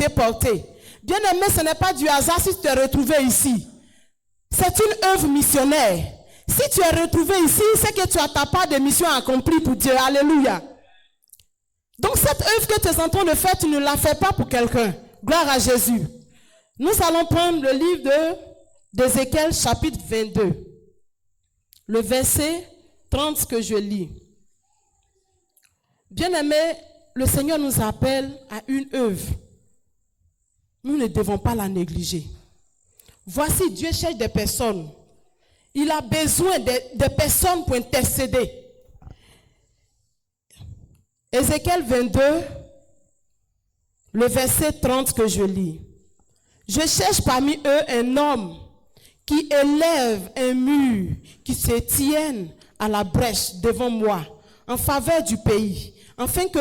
été porté. Bien aimé, ce n'est pas du hasard si tu t'es retrouvé ici. C'est une œuvre missionnaire. Si tu es retrouvé ici, c'est que tu as ta part de mission accomplie pour Dieu. Alléluia. Donc cette œuvre que tu es en train de faire, tu ne la fais pas pour quelqu'un. Gloire à Jésus. Nous allons prendre le livre d'Ézéchiel chapitre 22. Le verset 30 que je lis. Bien-aimé, le Seigneur nous appelle à une œuvre. Nous ne devons pas la négliger. Voici, Dieu cherche des personnes. Il a besoin de personnes pour intercéder. Ézéchiel 22, le verset 30 que je lis. Je cherche parmi eux un homme qui élève un mur, qui se tienne à la brèche devant moi, en faveur du pays, afin que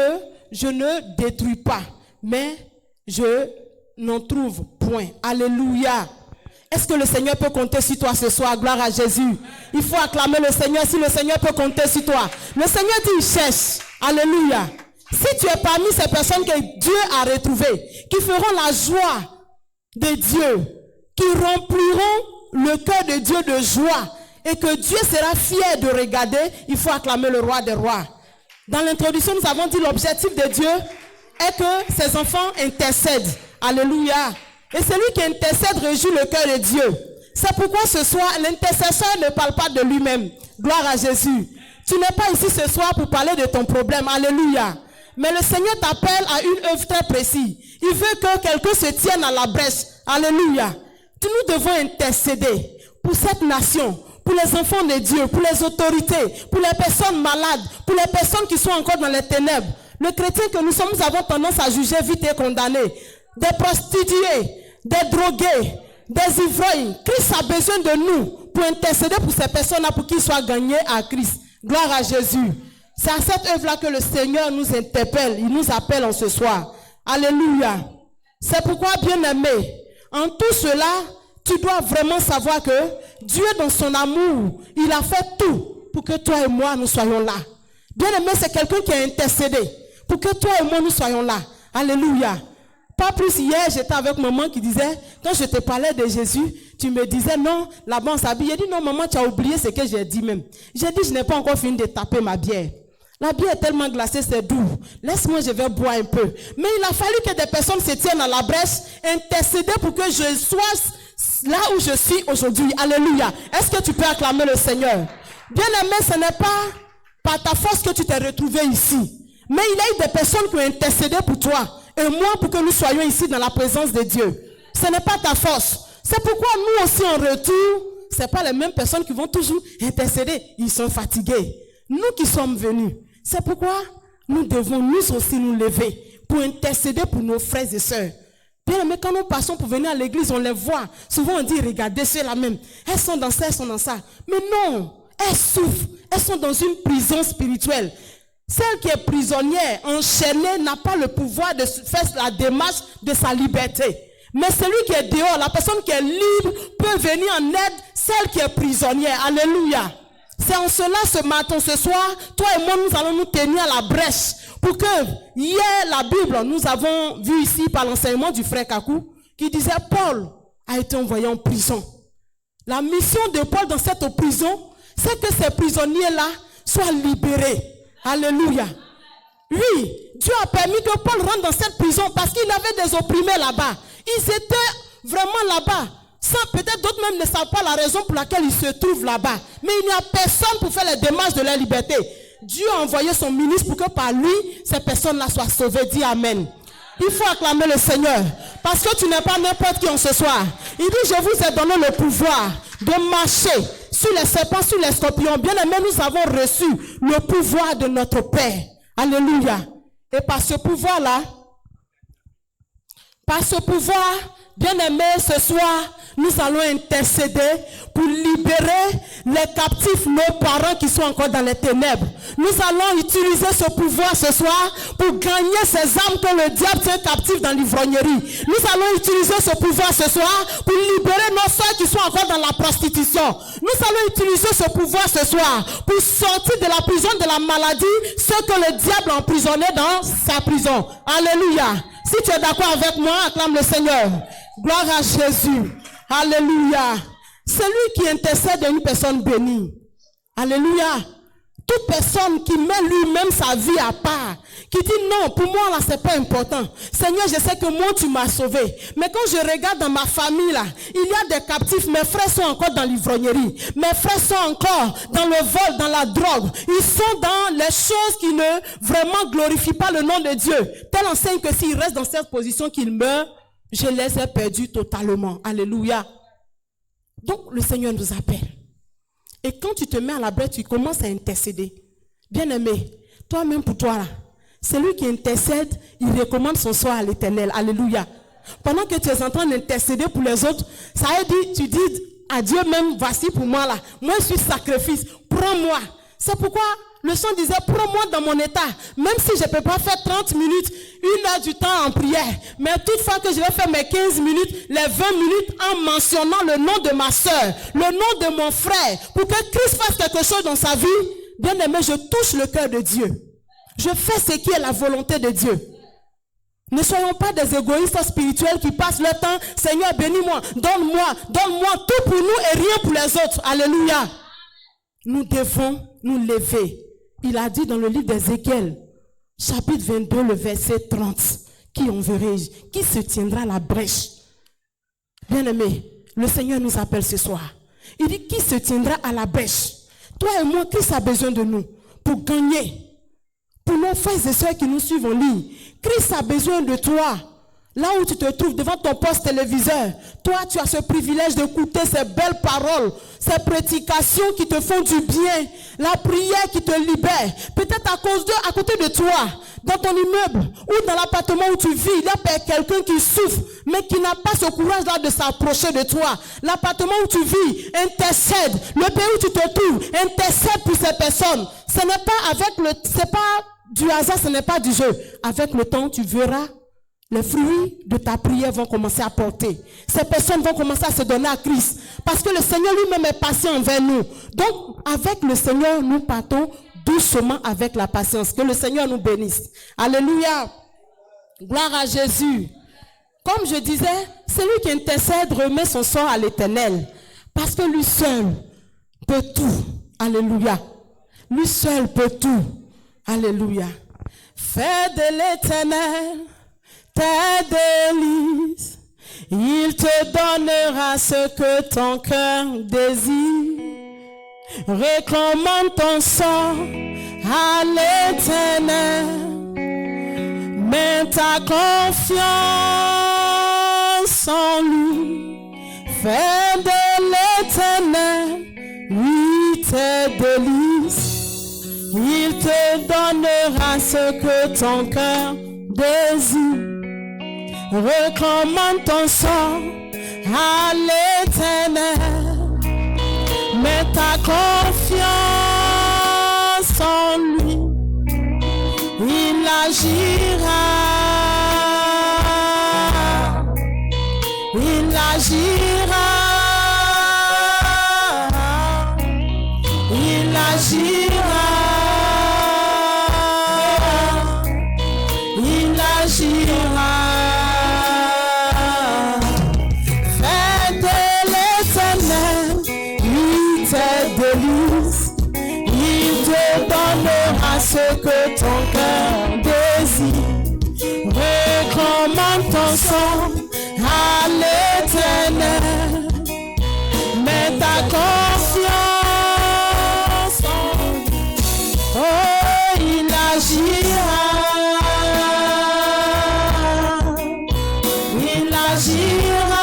je ne détruis pas, mais je n'en trouve point. Alléluia. Est-ce que le Seigneur peut compter sur toi ce soir? Gloire à Jésus. Il faut acclamer le Seigneur si le Seigneur peut compter sur toi. Le Seigneur dit, il cherche. Alléluia. Si tu es parmi ces personnes que Dieu a retrouvées, qui feront la joie de Dieu, qui rempliront le cœur de Dieu de joie, et que Dieu sera fier de regarder, il faut acclamer le roi des rois. Dans l'introduction, nous avons dit l'objectif de Dieu est que ses enfants intercèdent. Alléluia. Et celui qui intercède réjouit le cœur de Dieu. C'est pourquoi ce soir, l'intercesseur ne parle pas de lui-même. Gloire à Jésus. Tu n'es pas ici ce soir pour parler de ton problème. Alléluia. Mais le Seigneur t'appelle à une œuvre très précise. Il veut que quelqu'un se tienne à la brèche. Alléluia. Nous devons intercéder pour cette nation, pour les enfants de Dieu, pour les autorités, pour les personnes malades, pour les personnes qui sont encore dans les ténèbres. Le chrétien que nous sommes, nous avons tendance à juger vite et condamner. Des prostituées, des drogués, des ivrognes. Christ a besoin de nous pour intercéder pour ces personnes-là, pour qu'ils soient gagnés à Christ. Gloire à Jésus. C'est à cette œuvre-là que le Seigneur nous interpelle. Il nous appelle en ce soir. Alléluia. C'est pourquoi, bien-aimé, en tout cela, tu dois vraiment savoir que Dieu, dans son amour, il a fait tout pour que toi et moi, nous soyons là. Bien-aimé, c'est quelqu'un qui a intercédé pour que toi et moi, nous soyons là. Alléluia. Pas plus hier, j'étais avec maman qui disait, quand je te parlais de Jésus, tu me disais, non, là-bas on s'habille. J'ai dit, non, maman, tu as oublié ce que j'ai dit même. J'ai dit, je n'ai pas encore fini de taper ma bière. La bière est tellement glacée, c'est doux. Laisse-moi, je vais boire un peu. Mais il a fallu que des personnes se tiennent à la brèche, intercéder pour que je sois là où je suis aujourd'hui. Alléluia. Est-ce que tu peux acclamer le Seigneur? Bien-aimé, ce n'est pas par ta force que tu t'es retrouvé ici. Mais il y a eu des personnes qui ont intercédé pour toi et moi pour que nous soyons ici dans la présence de Dieu. Ce n'est pas ta force. C'est pourquoi nous aussi en retour, ce n'est pas les mêmes personnes qui vont toujours intercéder. Ils sont fatigués. Nous qui sommes venus, c'est pourquoi nous devons nous aussi nous lever pour intercéder pour nos frères et sœurs. Bien, mais quand nous passons pour venir à l'église, on les voit. Souvent on dit, regardez, c'est la même. Elles sont dans ça, elles sont dans ça. Mais non, elles souffrent. Elles sont dans une prison spirituelle. Celle qui est prisonnière, enchaînée, n'a pas le pouvoir de faire la démarche de sa liberté. Mais celui qui est dehors, la personne qui est libre, peut venir en aide celle qui est prisonnière. Alléluia. C'est en cela ce matin, ce soir, toi et moi, nous allons nous tenir à la brèche. Pour que, hier, la Bible, nous avons vu ici par l'enseignement du frère Kakou, qui disait Paul a été envoyé en prison. La mission de Paul dans cette prison, c'est que ces prisonniers-là soient libérés. Alléluia. Oui, Dieu a permis que Paul rentre dans cette prison parce qu'il avait des opprimés là-bas. Ils étaient vraiment là-bas. Peut-être d'autres même ne savent pas la raison pour laquelle ils se trouvent là-bas. Mais il n'y a personne pour faire les démarches de leur liberté. Dieu a envoyé son ministre pour que par lui, ces personnes-là soient sauvées. Dis Amen. Il faut acclamer le Seigneur. Parce que tu n'es pas n'importe qui en ce soir. Il dit, je vous ai donné le pouvoir de marcher sur les serpents, sur les scorpions. Bien aimé, nous avons reçu le pouvoir de notre Père. Alléluia. Et par ce pouvoir-là, bien aimé, ce soir, nous allons intercéder pour libérer les captifs, nos parents qui sont encore dans les ténèbres. Nous allons utiliser ce pouvoir ce soir pour gagner ces âmes que le diable tient captifs dans l'ivrognerie. Nous allons utiliser ce pouvoir ce soir pour libérer nos soeurs qui sont encore dans la prostitution. Nous allons utiliser ce pouvoir ce soir pour sortir de la prison de la maladie ceux que le diable a emprisonnés dans sa prison. Alléluia. Si tu es d'accord avec moi, acclame le Seigneur. Gloire à Jésus. Alléluia. Celui qui intercède est une personne bénie. Alléluia. Toute personne qui met lui-même sa vie à part, qui dit non, pour moi là c'est pas important. Seigneur, je sais que moi tu m'as sauvé. Mais quand je regarde dans ma famille là, il y a des captifs. Mes frères sont encore dans l'ivrognerie. Mes frères sont encore dans le vol, dans la drogue. Ils sont dans les choses qui ne vraiment glorifient pas le nom de Dieu. Tel enseigne que s'ils restent dans cette position qu'ils meurent, je les ai perdus totalement. Alléluia. Donc le Seigneur nous appelle. Et quand tu te mets à la brèche, tu commences à intercéder. Bien-aimé, toi-même pour toi là, celui qui intercède, il recommande son sort à l'Éternel. Alléluia. Pendant que tu es en train d'intercéder pour les autres, ça veut dire, tu dis à Dieu même, voici pour moi là, moi je suis sacrifice, prends-moi. C'est pourquoi le chant disait, prends-moi dans mon état, même si je ne peux pas faire 30 minutes, 1 heure du temps en prière. Mais toutefois que je vais faire mes 15 minutes, les 20 minutes en mentionnant le nom de ma soeur, le nom de mon frère, pour que Christ fasse quelque chose dans sa vie, bien aimé, je touche le cœur de Dieu. Je fais ce qui est la volonté de Dieu. Ne soyons pas des égoïstes spirituels qui passent leur temps, Seigneur, bénis-moi, donne-moi tout pour nous et rien pour les autres. Alléluia. Nous devons nous lever. Il a dit dans le livre d'Ézéchiel, chapitre 22, le verset 30, qui enverrai-je? Qui se tiendra à la brèche? Bien-aimé, le Seigneur nous appelle ce soir. Il dit, qui se tiendra à la brèche? Toi et moi, Christ a besoin de nous pour gagner. Pour nos frères et sœurs qui nous suivent en ligne, Christ a besoin de toi. Là où tu te trouves devant ton poste téléviseur, toi tu as ce privilège d'écouter ces belles paroles, ces prédications qui te font du bien, la prière qui te libère. Peut-être à côté de toi, dans ton immeuble ou dans l'appartement où tu vis, il y a quelqu'un qui souffre, mais qui n'a pas ce courage-là de s'approcher de toi. L'appartement où tu vis, intercède. Le pays où tu te trouves, intercède pour ces personnes. Ce n'est pas du hasard, ce n'est pas du jeu. Avec le temps, tu verras. Les fruits de ta prière vont commencer à porter. Ces personnes vont commencer à se donner à Christ. Parce que le Seigneur lui-même est patient envers nous. Donc, avec le Seigneur, nous partons doucement avec la patience. Que le Seigneur nous bénisse. Alléluia. Gloire à Jésus. Comme je disais, celui qui intercède remet son sort à l'Éternel. Parce que lui seul peut tout. Alléluia. Lui seul peut tout. Alléluia. Fais de l'Éternel tes délices, il te donnera ce que ton cœur désire. Recommande ton sort à l'Éternel, mets ta confiance en lui. Fais de l'Éternel, lui tes délices, il te donnera ce que ton cœur désire. Recommande ton sort à l'Éternel, mets ta confiance en lui, il agira, il agira, il agira, il agira. Il te donnera ce que ton cœur désire. Recommande ton sort à l'Éternel, mets ta confiance en lui. Oh, il agira, il agira.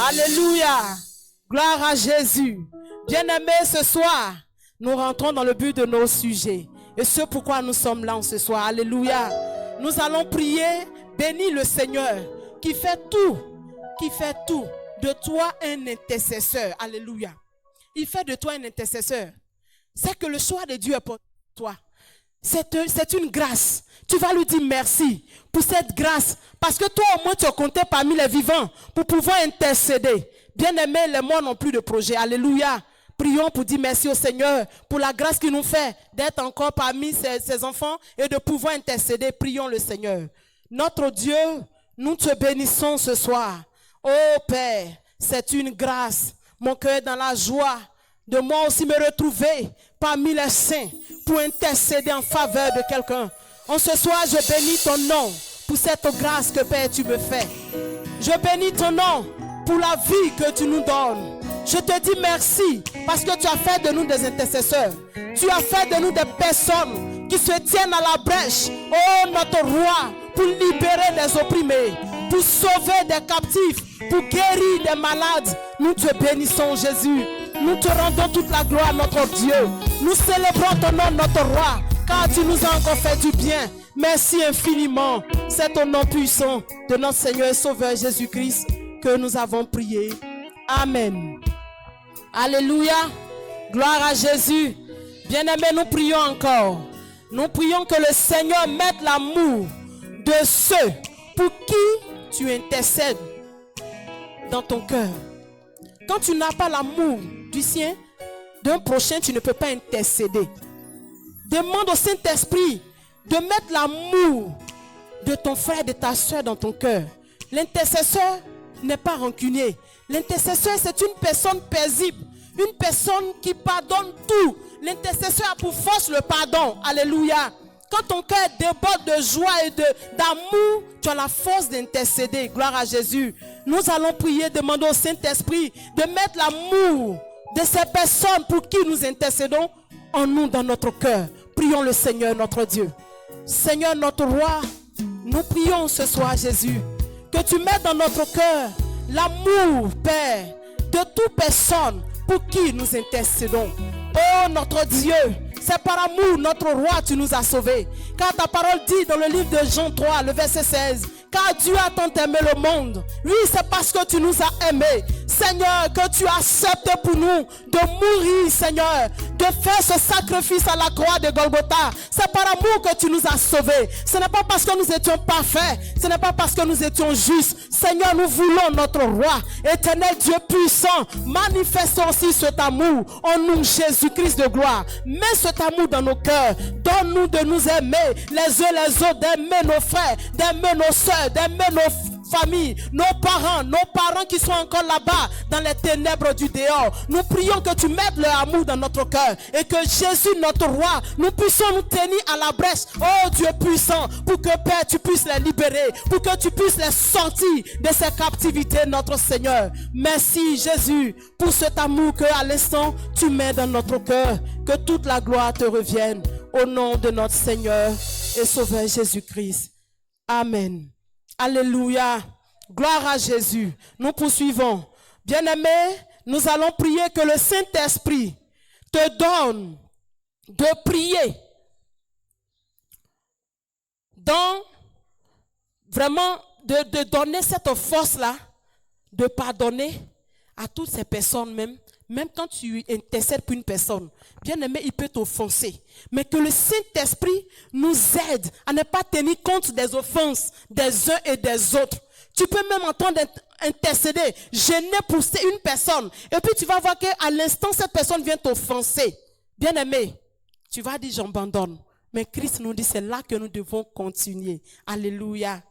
Alléluia. Gloire à Jésus. Bien-aimé, ce soir, Nous rentrons dans le but de nos sujets. Et ce pourquoi nous sommes là ce soir. Alléluia. Nous allons prier. Bénis le Seigneur qui fait tout de toi un intercesseur. Alléluia. Il fait de toi un intercesseur. C'est que le choix de Dieu est pour toi. C'est une grâce. Tu vas lui dire merci pour cette grâce. Parce que toi au moins tu es compté parmi les vivants pour pouvoir intercéder. Bien aimé, les morts n'ont plus de projet. Alléluia. Prions pour dire merci au Seigneur pour la grâce qu'il nous fait d'être encore parmi ses enfants et de pouvoir intercéder. Prions le Seigneur. Notre Dieu, nous te bénissons ce soir. Oh Père, c'est une grâce. Mon cœur est dans la joie de moi aussi me retrouver parmi les saints pour intercéder en faveur de quelqu'un. En ce soir, je bénis ton nom pour cette grâce que Père tu me fais. Je bénis ton nom pour la vie que tu nous donnes. Je te dis merci parce que tu as fait de nous des intercesseurs. Tu as fait de nous des personnes qui se tiennent à la brèche. Oh notre roi, pour libérer les opprimés, pour sauver des captifs, pour guérir des malades. Nous te bénissons Jésus. Nous te rendons toute la gloire notre Dieu. Nous célébrons ton nom notre roi, car tu nous as encore fait du bien. Merci infiniment. C'est au nom puissant de notre Seigneur et Sauveur Jésus-Christ que nous avons prié. Amen. Alléluia. Gloire à Jésus. Bien-aimés, nous prions encore. Nous prions que le Seigneur mette l'amour de ceux pour qui tu intercèdes dans ton cœur. Quand tu n'as pas l'amour du sien, d'un prochain, tu ne peux pas intercéder. Demande au Saint-Esprit de mettre l'amour de ton frère et de ta soeur dans ton cœur. L'intercesseur n'est pas rancunier. L'intercesseur, c'est une personne paisible, une personne qui pardonne tout. L'intercesseur a pour force le pardon. Alléluia. Quand ton cœur déborde de joie et d'amour, tu as la force d'intercéder. Gloire à Jésus. Nous allons prier, demander au Saint-Esprit de mettre l'amour de ces personnes pour qui nous intercédons en nous, dans notre cœur. Prions le Seigneur, notre Dieu. Seigneur, notre roi, nous prions ce soir, Jésus, que tu mettes dans notre cœur l'amour, Père, de toute personne pour qui nous intercédons. Oh, notre Dieu, c'est par amour, notre roi, tu nous as sauvés. Car ta parole dit dans le livre de Jean 3, le verset 16, car Dieu a tant aimé le monde. Oui, c'est parce que tu nous as aimés, Seigneur, que tu as accepté pour nous de mourir, Seigneur, de faire ce sacrifice à la croix de Golgotha. C'est par amour que tu nous as sauvés. Ce n'est pas parce que nous étions parfaits, ce n'est pas parce que nous étions justes. Seigneur, nous voulons notre roi, éternel Dieu puissant, manifeste aussi cet amour en nous, Jésus-Christ de gloire. Mets cet amour dans nos cœurs. Donne-nous de nous aimer les uns les autres, d'aimer nos frères, d'aimer nos soeurs, d'aimer nos familles, nos parents qui sont encore là-bas dans les ténèbres du dehors. Nous prions que tu mettes leur amour dans notre cœur et que Jésus, notre roi, nous puissions nous tenir à la brèche. Oh Dieu puissant, pour que Père, tu puisses les libérer, pour que tu puisses les sortir de ces captivités, notre Seigneur. Merci Jésus pour cet amour que à l'instant tu mets dans notre cœur. Que toute la gloire te revienne au nom de notre Seigneur et Sauveur Jésus-Christ. Amen. Alléluia. Gloire à Jésus. Nous poursuivons. Bien-aimés, nous allons prier que le Saint-Esprit te donne de prier dans vraiment de donner cette force-là de pardonner à toutes ces personnes même quand tu intercèdes pour une personne, bien aimé, il peut t'offenser. Mais que le Saint-Esprit nous aide à ne pas tenir compte des offenses des uns et des autres. Tu peux même entendre intercéder, gêner, pousser une personne. Et puis tu vas voir qu'à l'instant, cette personne vient t'offenser. Bien aimé, tu vas dire j'abandonne. Mais Christ nous dit c'est là que nous devons continuer. Alléluia.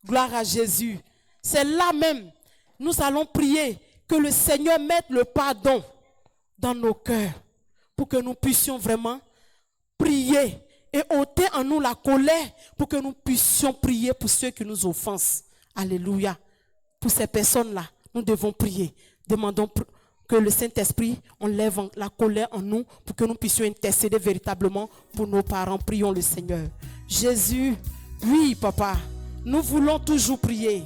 Gloire à Jésus. C'est là même. Nous allons prier que le Seigneur mette le pardon dans nos cœurs pour que nous puissions vraiment prier et ôter en nous la colère pour que nous puissions prier pour ceux qui nous offensent. Alléluia. Pour ces personnes-là, nous devons prier. Demandons que le Saint-Esprit enlève la colère en nous pour que nous puissions intercéder véritablement pour nos parents. Prions le Seigneur. Jésus, oui, papa, nous voulons toujours prier,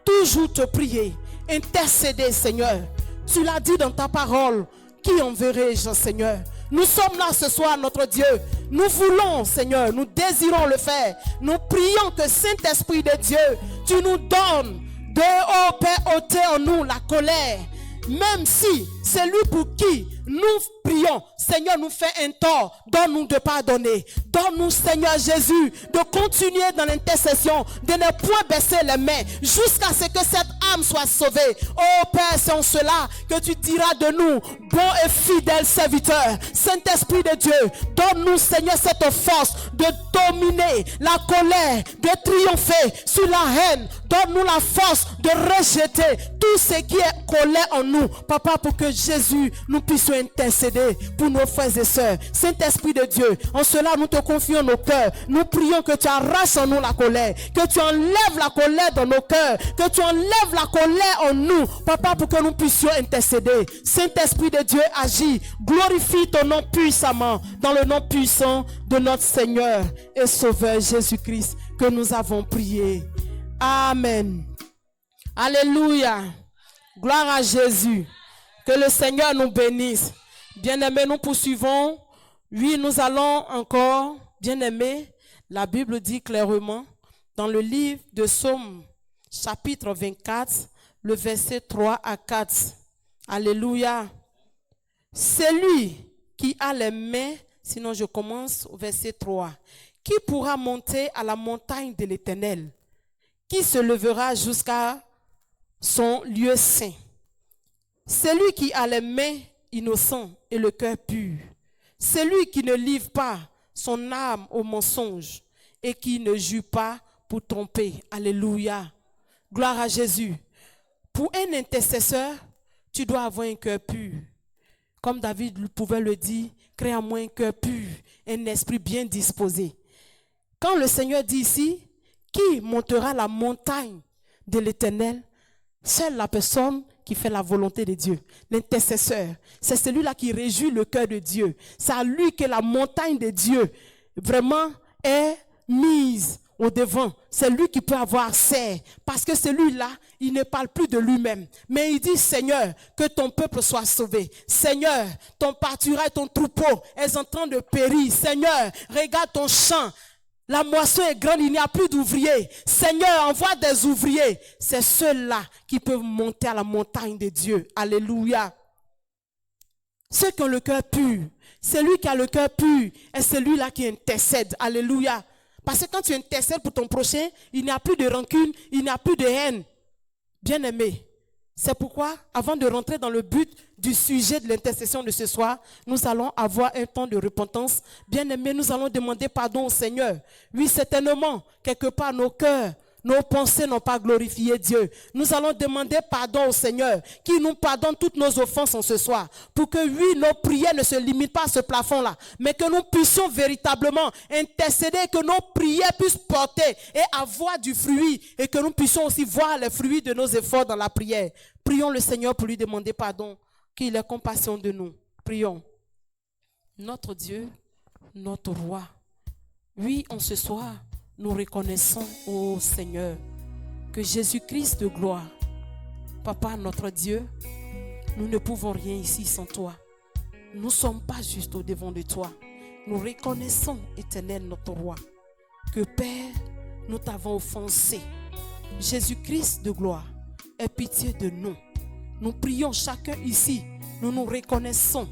toujours te prier. Intercéder, Seigneur. Tu l'as dit dans ta parole. Qui enverrai-je, Seigneur? Nous sommes là ce soir, notre Dieu. Nous voulons, Seigneur, nous désirons le faire. Nous prions que Saint-Esprit de Dieu, tu nous donnes de, oh Père, ôter en nous la colère. Même si c'est lui pour qui nous prions, Seigneur, nous fait un tort, donne-nous de pardonner. Donne-nous, Seigneur Jésus, de continuer dans l'intercession, de ne point baisser les mains, jusqu'à ce que cette âme soit sauvée. Oh Père, c'est en cela que tu diras de nous, bon et fidèle serviteur. Saint-Esprit de Dieu, donne-nous, Seigneur, cette force de dominer la colère, de triompher sur la haine. Donne-nous la force de rejeter tout ce qui est colère en nous, Papa, pour que Jésus, nous puissions intercéder pour nos frères et sœurs. Saint-Esprit de Dieu, en cela nous te confions nos cœurs. Nous prions que tu arraches en nous la colère, que tu enlèves la colère dans nos cœurs, que tu enlèves la colère en nous, Papa, pour que nous puissions intercéder. Saint-Esprit de Dieu, agis, glorifie ton nom puissamment, dans le nom puissant de notre Seigneur et Sauveur Jésus-Christ, que nous avons prié. Amen. Alléluia. Gloire à Jésus. Que le Seigneur nous bénisse. Bien-aimés, nous poursuivons. Oui, nous allons encore, bien-aimés, la Bible dit clairement dans le livre de Psaume, chapitre 24, le verset 3 à 4. Alléluia. Celui qui a les mains, sinon je commence au verset 3. Qui pourra monter à la montagne de l'Éternel? Qui se levera jusqu'à son lieu saint? Celui qui a les mains innocentes et le cœur pur. Celui qui ne livre pas son âme au mensonge et qui ne jure pas pour tromper. Alléluia. Gloire à Jésus. Pour un intercesseur, tu dois avoir un cœur pur. Comme David pouvait le dire, crée en moi un cœur pur, un esprit bien disposé. Quand le Seigneur dit ici, qui montera la montagne de l'Éternel? Seule la personne qui fait la volonté de Dieu, l'intercesseur. C'est celui-là qui réjouit le cœur de Dieu. C'est à lui que la montagne de Dieu vraiment est mise au devant. C'est lui qui peut avoir accès. Parce que celui-là, il ne parle plus de lui-même. Mais il dit, Seigneur, que ton peuple soit sauvé. Seigneur, ton pâturage, ton troupeau est en train de périr. Seigneur, regarde ton champ. La moisson est grande, il n'y a plus d'ouvriers. Seigneur, envoie des ouvriers. C'est ceux-là qui peuvent monter à la montagne de Dieu. Alléluia. Ceux qui ont le cœur pur. Celui qui a le cœur pur est celui-là qui intercède. Alléluia. Parce que quand tu intercèdes pour ton prochain, il n'y a plus de rancune, il n'y a plus de haine. Bien-aimé, c'est pourquoi, avant de rentrer dans le but du sujet de l'intercession de ce soir, nous allons avoir un temps de repentance. Bien-aimé, nous allons demander pardon au Seigneur. Oui, certainement, quelque part, nos cœurs, nos pensées n'ont pas glorifié Dieu. Nous allons demander pardon au Seigneur, qui nous pardonne toutes nos offenses en ce soir. Pour que, oui, nos prières ne se limitent pas à ce plafond-là, mais que nous puissions véritablement intercéder, que nos prières puissent porter et avoir du fruit, et que nous puissions aussi voir les fruits de nos efforts dans la prière. Prions le Seigneur pour lui demander pardon, qu'il ait compassion de nous. Prions. Notre Dieu, notre Roi, oui, en ce soir, nous reconnaissons, ô Seigneur, que Jésus-Christ de gloire, Papa, notre Dieu, nous ne pouvons rien ici sans toi. Nous ne sommes pas juste au devant de toi. Nous reconnaissons, Éternel, notre Roi, que Père, nous t'avons offensé. Jésus-Christ de gloire, aie pitié de nous. Nous prions chacun ici, nous nous reconnaissons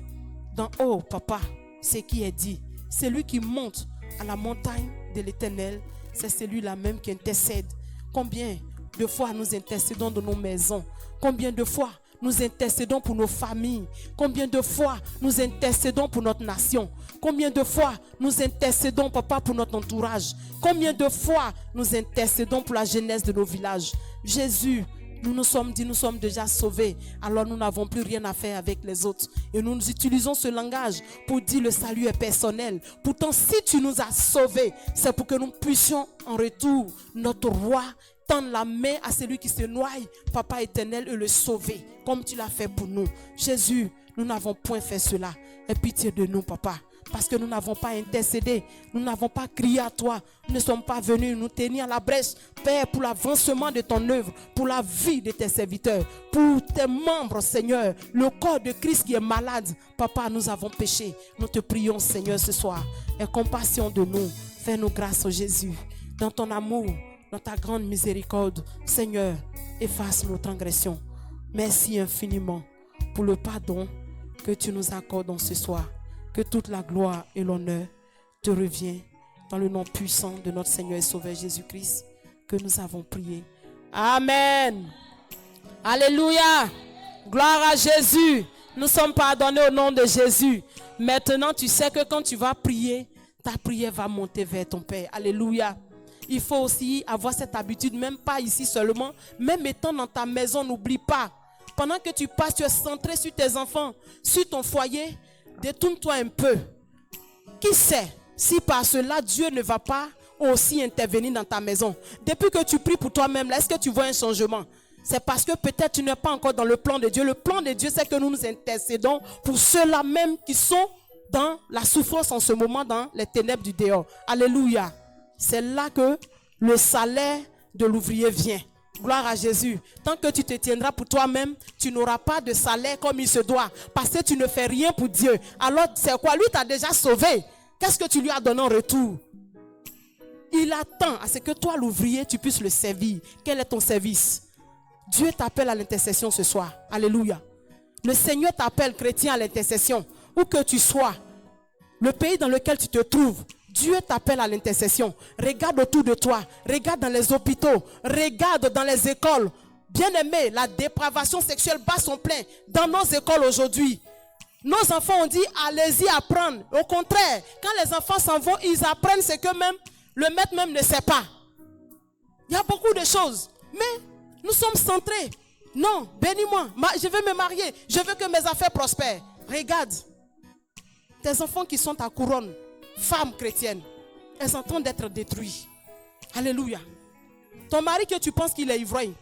dans, oh Papa, ce qui est dit. C'est lui qui monte à la montagne de l'Éternel, c'est celui-là même qui intercède. Combien de fois nous intercédons dans nos maisons? Combien de fois nous intercédons pour nos familles? Combien de fois nous intercédons pour notre nation? Combien de fois nous intercédons, Papa, pour notre entourage? Combien de fois nous intercédons pour la jeunesse de nos villages? Jésus, nous nous sommes dit, nous sommes déjà sauvés, alors nous n'avons plus rien à faire avec les autres. Et nous utilisons ce langage pour dire le salut est personnel. Pourtant, si tu nous as sauvés, c'est pour que nous puissions en retour, notre Roi, tendre la main à celui qui se noie, Papa éternel, et le sauver, comme tu l'as fait pour nous. Jésus, nous n'avons point fait cela. Aie pitié de nous, Papa. parce que nous n'avons pas intercédé, nous n'avons pas crié à toi, nous ne sommes pas venus nous tenir à la brèche, Père, pour l'avancement de ton œuvre, pour la vie de tes serviteurs, pour tes membres, Seigneur, le corps de Christ qui est malade. Papa, nous avons péché, nous te prions, Seigneur, ce soir, aie compassion de nous, fais-nous grâce, oh Jésus, dans ton amour, dans ta grande miséricorde, Seigneur, efface nos transgressions. Merci infiniment pour le pardon que tu nous accordes ce soir. Que toute la gloire et l'honneur te reviennent dans le nom puissant de notre Seigneur et Sauveur Jésus-Christ que nous avons prié. Amen. Alléluia. Gloire à Jésus. Nous sommes pardonnés au nom de Jésus. Maintenant, tu sais que quand tu vas prier, ta prière va monter vers ton Père. Alléluia. Il faut aussi avoir cette habitude, même pas ici seulement, même étant dans ta maison, n'oublie pas. Pendant que tu passes, tu es centré sur tes enfants, sur ton foyer. Détourne-toi un peu. Qui sait si par cela Dieu ne va pas aussi intervenir dans ta maison. Depuis que tu pries pour toi-même, est-ce que tu vois un changement? C'est parce que peut-être tu n'es pas encore dans le plan de Dieu. Le plan de Dieu, c'est que nous nous intercédons pour ceux-là même qui sont dans la souffrance en ce moment, dans les ténèbres du dehors. Alléluia. C'est là que le salaire de l'ouvrier vient. Gloire à Jésus. Tant que tu te tiendras pour toi-même, tu n'auras pas de salaire comme il se doit. Parce que tu ne fais rien pour Dieu. Alors, c'est quoi? Lui t'a déjà sauvé. Qu'est-ce que tu lui as donné en retour? Il attend à ce que toi, l'ouvrier, tu puisses le servir. Quel est ton service? Dieu t'appelle à l'intercession ce soir. Alléluia. Le Seigneur t'appelle, chrétien, à l'intercession. Où que tu sois, le pays dans lequel tu te trouves, Dieu t'appelle à l'intercession. Regarde autour de toi. Regarde dans les hôpitaux. Regarde dans les écoles. Bien-aimé, la dépravation sexuelle bat son plein dans nos écoles aujourd'hui. Nos enfants ont dit, allez-y apprendre. Au contraire, quand les enfants s'en vont, ils apprennent ce que même le maître même ne sait pas. Il y a beaucoup de choses. Mais nous sommes centrés. Non, bénis-moi. Je veux me marier. Je veux que mes affaires prospèrent. Regarde. Tes enfants qui sont ta couronne, femmes chrétiennes, elles sont en train d'être détruites. Alléluia. Ton mari que tu penses qu'il est ivrogne,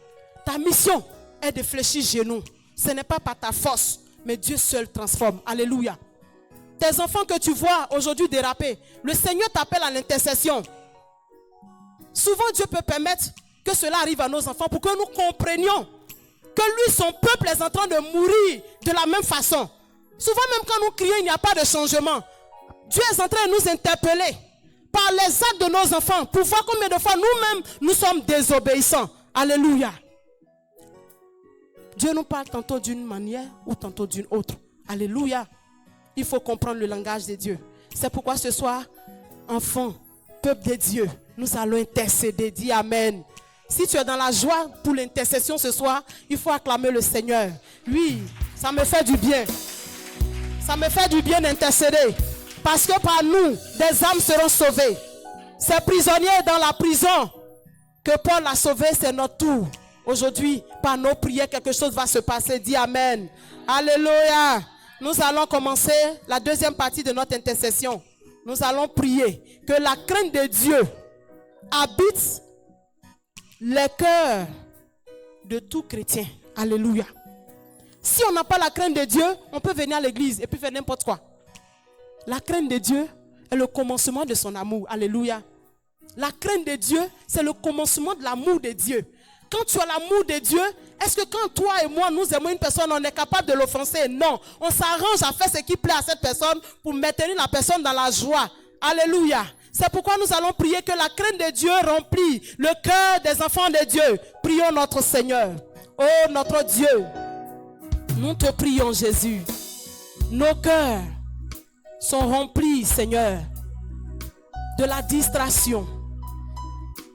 ta mission est de fléchir genoux. Ce n'est pas par ta force, mais Dieu seul transforme. Alléluia. Tes enfants que tu vois aujourd'hui déraper, le Seigneur t'appelle à l'intercession. Souvent Dieu peut permettre que cela arrive à nos enfants pour que nous comprenions que lui, son peuple est en train de mourir de la même façon. Souvent même quand nous crions, il n'y a pas de changement. Dieu est en train de nous interpeller par les actes de nos enfants pour voir combien de fois nous-mêmes nous sommes désobéissants. Alléluia. Dieu nous parle tantôt d'une manière ou tantôt d'une autre. Alléluia. Il faut comprendre le langage de Dieu. C'est pourquoi ce soir, enfants, peuple de Dieu, nous allons intercéder. Dis Amen. Si tu es dans la joie pour l'intercession ce soir, il faut acclamer le Seigneur. Oui, ça me fait du bien. Ça me fait du bien d'intercéder. Parce que par nous, des âmes seront sauvées. Ces prisonniers dans la prison que Paul a sauvés, c'est notre tour. Aujourd'hui, par nos prières, quelque chose va se passer. Dis Amen. Alléluia. Nous allons commencer la deuxième partie de notre intercession. Nous allons prier que la crainte de Dieu habite les cœurs de tout chrétien. Alléluia. Si on n'a pas la crainte de Dieu, on peut venir à l'église et puis faire n'importe quoi. La crainte de Dieu est le commencement de son amour. Alléluia. La crainte de Dieu, c'est le commencement de l'amour de Dieu. Quand tu as l'amour de Dieu, est-ce que quand toi et moi, nous aimons une personne, on est capable de l'offenser? Non. On s'arrange à faire ce qui plaît à cette personne pour maintenir la personne dans la joie. Alléluia. C'est pourquoi nous allons prier que la crainte de Dieu remplit le cœur des enfants de Dieu. Prions notre Seigneur. Oh notre Dieu, nous te prions Jésus. Nos cœurs sont remplis, Seigneur, de la distraction,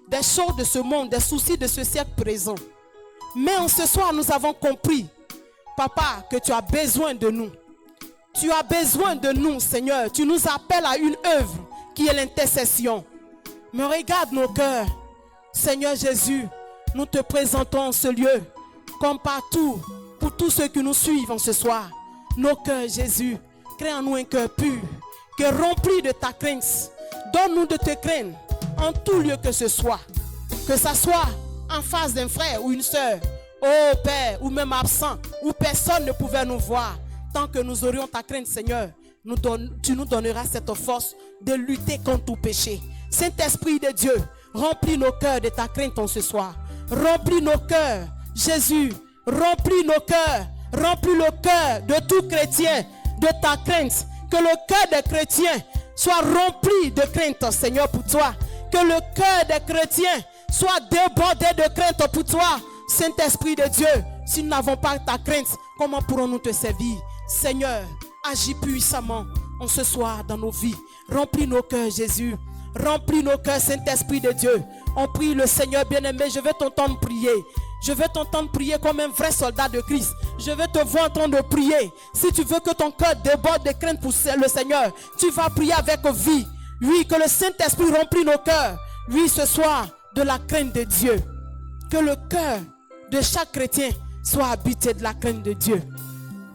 des choses de ce monde, des soucis de ce siècle présent. Mais en ce soir, nous avons compris, Papa, que tu as besoin de nous. Tu as besoin de nous, Seigneur. Tu nous appelles à une œuvre qui est l'intercession. Mais regarde nos cœurs. Seigneur Jésus, nous te présentons ce lieu comme partout pour tous ceux qui nous suivent en ce soir. Nos cœurs, Jésus, crée en nous un cœur pur, qui est rempli de ta crainte. Donne-nous de te craindre en tout lieu que ce soit. Que ça soit en face d'un frère ou une sœur, oh Père, ou même absent, où personne ne pouvait nous voir. Tant que nous aurions ta crainte, Seigneur, tu nous donneras cette force de lutter contre tout péché. Saint-Esprit de Dieu, remplis nos cœurs de ta crainte en ce soir. Remplis nos cœurs, Jésus. Remplis nos cœurs. Remplis le cœur de tout chrétien de ta crainte. Que le cœur des chrétiens soit rempli de crainte, Seigneur, pour toi. Que le cœur des chrétiens soit débordé de crainte pour toi. Saint-Esprit de Dieu, si nous n'avons pas ta crainte, comment pourrons-nous te servir? Seigneur, agis puissamment en ce soir dans nos vies. Remplis nos cœurs, Jésus. Remplis nos cœurs, Saint-Esprit de Dieu. On prie le Seigneur bien-aimé. Je veux t'entendre prier. Je veux t'entendre prier comme un vrai soldat de Christ. Je veux te voir en train de prier. Si tu veux que ton cœur déborde de crainte pour le Seigneur, tu vas prier avec vie. Oui, que le Saint-Esprit remplit nos cœurs. Oui, ce soir, de la crainte de Dieu. Que le cœur de chaque chrétien soit habité de la crainte de Dieu.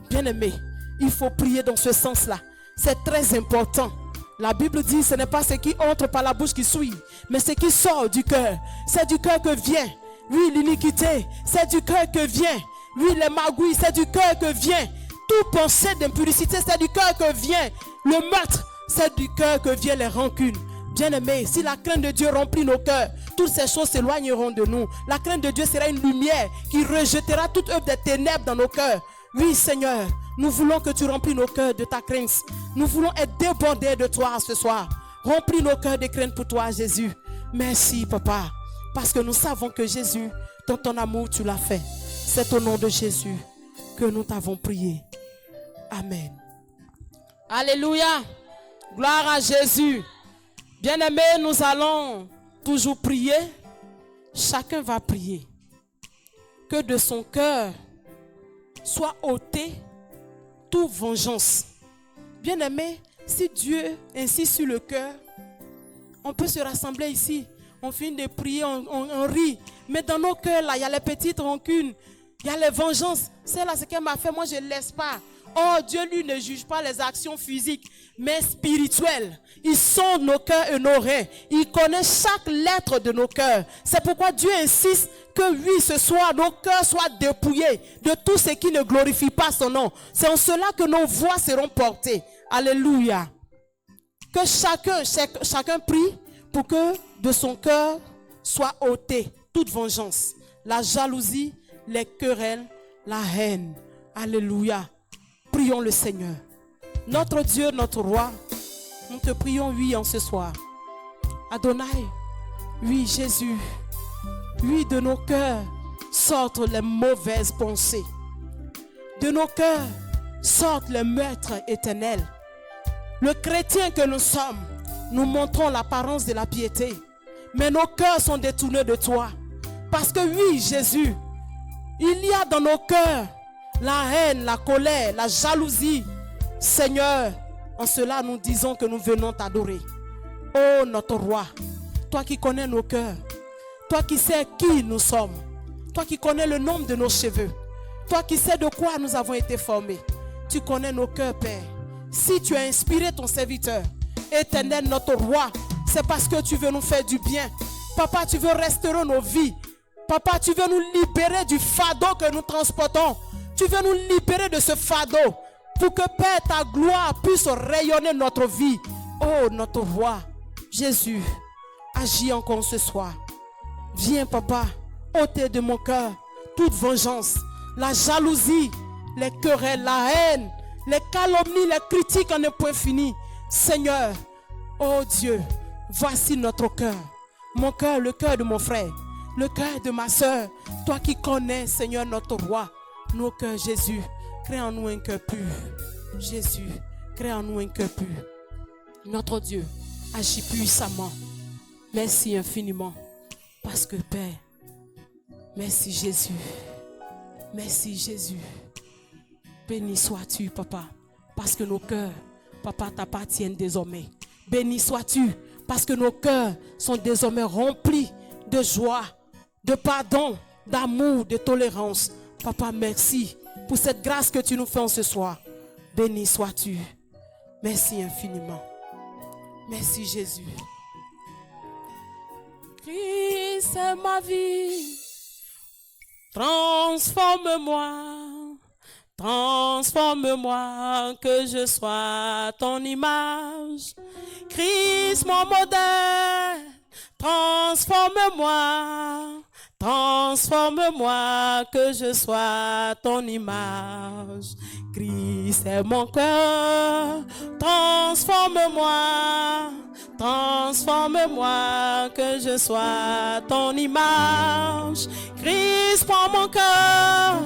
Bien-aimé, il faut prier dans ce sens-là. C'est très important. La Bible dit, ce n'est pas ce qui entre par la bouche qui souille, mais ce qui sort du cœur. C'est du cœur que vient. Oui, l'iniquité, c'est du cœur que vient. Oui, les magouilles, c'est du cœur que vient. Toute pensée d'impudicité, c'est du cœur que vient. Le meurtre, c'est du cœur que vient les rancunes. Bien-aimés, si la crainte de Dieu remplit nos cœurs, toutes ces choses s'éloigneront de nous. La crainte de Dieu sera une lumière qui rejettera toute œuvre des ténèbres dans nos cœurs. Oui, Seigneur, nous voulons que tu remplis nos cœurs de ta crainte. Nous voulons être débordés de toi ce soir. Remplis nos cœurs de crainte pour toi, Jésus. Merci, Papa. Parce que nous savons que Jésus, dans ton amour, tu l'as fait. C'est au nom de Jésus que nous t'avons prié. Amen. Alléluia. Gloire à Jésus. Bien-aimés, nous allons toujours prier. Chacun va prier. Que de son cœur soit ôté toute vengeance. Bien-aimés, si Dieu insiste sur le cœur, on peut se rassembler ici. On finit de prier, on rit. Mais dans nos cœurs, là, il y a les petites rancunes. Il y a les vengeances. C'est là ce qu'elle m'a fait. Moi, je ne laisse pas. Oh, Dieu, lui, ne juge pas les actions physiques, mais spirituelles. Il sonde nos cœurs et nos reins. Il connaît chaque lettre de nos cœurs. C'est pourquoi Dieu insiste que oui, ce soir, nos cœurs soient dépouillés de tout ce qui ne glorifie pas son nom. C'est en cela que nos voix seront portées. Alléluia. Que chacun prie pour que de son cœur soit ôté toute vengeance, la jalousie, les querelles, la haine. Alléluia. Prions le Seigneur. Notre Dieu, notre roi, nous te prions, oui, en ce soir. Adonai, oui, Jésus, oui, de nos cœurs sortent les mauvaises pensées. De nos cœurs sortent les meurtres éternels. Le chrétien que nous sommes, nous montrons l'apparence de la piété, mais nos cœurs sont détournés de toi. Parce que oui, Jésus, il y a dans nos cœurs la haine, la colère, la jalousie. Seigneur, en cela nous disons que nous venons t'adorer. Oh notre roi, toi qui connais nos cœurs, toi qui sais qui nous sommes, toi qui connais le nombre de nos cheveux, toi qui sais de quoi nous avons été formés, tu connais nos cœurs, Père. Si tu as inspiré ton serviteur, Éternel, notre roi, c'est parce que tu veux nous faire du bien. Papa, tu veux restaurer nos vies. Papa, tu veux nous libérer du fardeau que nous transportons. Tu veux nous libérer de ce fardeau pour que, Père, ta gloire puisse rayonner notre vie. Oh, notre roi, Jésus, agis encore ce soir. Viens, Papa, ôtez de mon cœur toute vengeance, la jalousie, les querelles, la haine, les calomnies, les critiques en un point fini. Seigneur, oh Dieu, voici notre cœur. Mon cœur, le cœur de mon frère, le cœur de ma soeur. Toi qui connais, Seigneur, notre roi, nos cœurs, Jésus, crée en nous un cœur pur. Jésus, crée en nous un cœur pur. Notre Dieu, agis puissamment. Merci infiniment. Parce que Père, merci Jésus. Merci Jésus. Béni sois-tu, Papa, parce que nos cœurs, Papa, t'appartiennent désormais. Béni sois-tu, parce que nos cœurs sont désormais remplis de joie, de pardon, d'amour, de tolérance. Papa, merci pour cette grâce que tu nous fais en ce soir. Béni sois-tu. Merci infiniment. Merci Jésus. Christ est ma vie. Transforme-moi. Transforme-moi, que je sois ton image. Christ, mon modèle, transforme-moi. Transforme-moi, que je sois ton image. Christ est mon cœur, transforme-moi. Transforme-moi, que je sois ton image. Christ, prends mon cœur,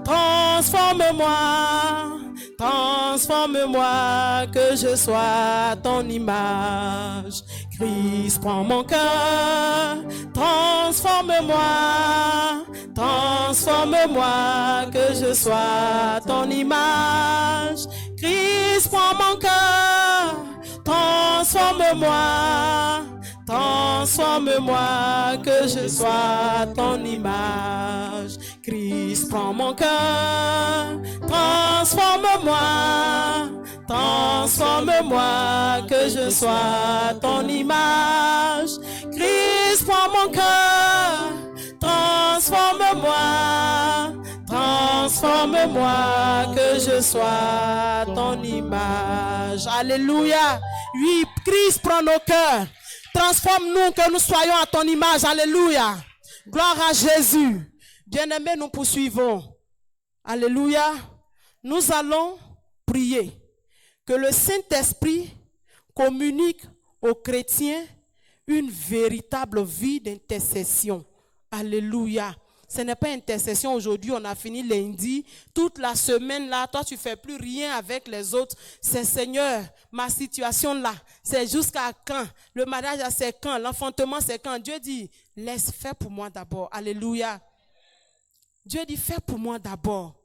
transforme-moi. Transforme-moi, que je sois ton image. Christ, prends mon cœur, transforme-moi. Transforme-moi, que je sois ton image. Christ, prends mon cœur, transforme-moi. Transforme-moi, que je sois ton image. Christ, prends mon cœur, transforme-moi. Transforme-moi, que je sois ton image. Christ, prends mon cœur, transforme-moi. Transforme-moi, que je sois ton image. Alléluia. Oui, Christ, prends nos cœurs. Transforme-nous, que nous soyons à ton image. Alléluia. Gloire à Jésus. Bien-aimés, nous poursuivons. Alléluia. Nous allons prier que le Saint-Esprit communique aux chrétiens une véritable vie d'intercession. Alléluia. Ce n'est pas intercession aujourd'hui, on a fini lundi. Toute la semaine là, toi tu ne fais plus rien avec les autres. C'est Seigneur, ma situation là, c'est jusqu'à quand? Le mariage c'est quand? L'enfantement c'est quand? Dieu dit, laisse faire pour moi d'abord. Alléluia. Dieu dit, fais pour moi d'abord.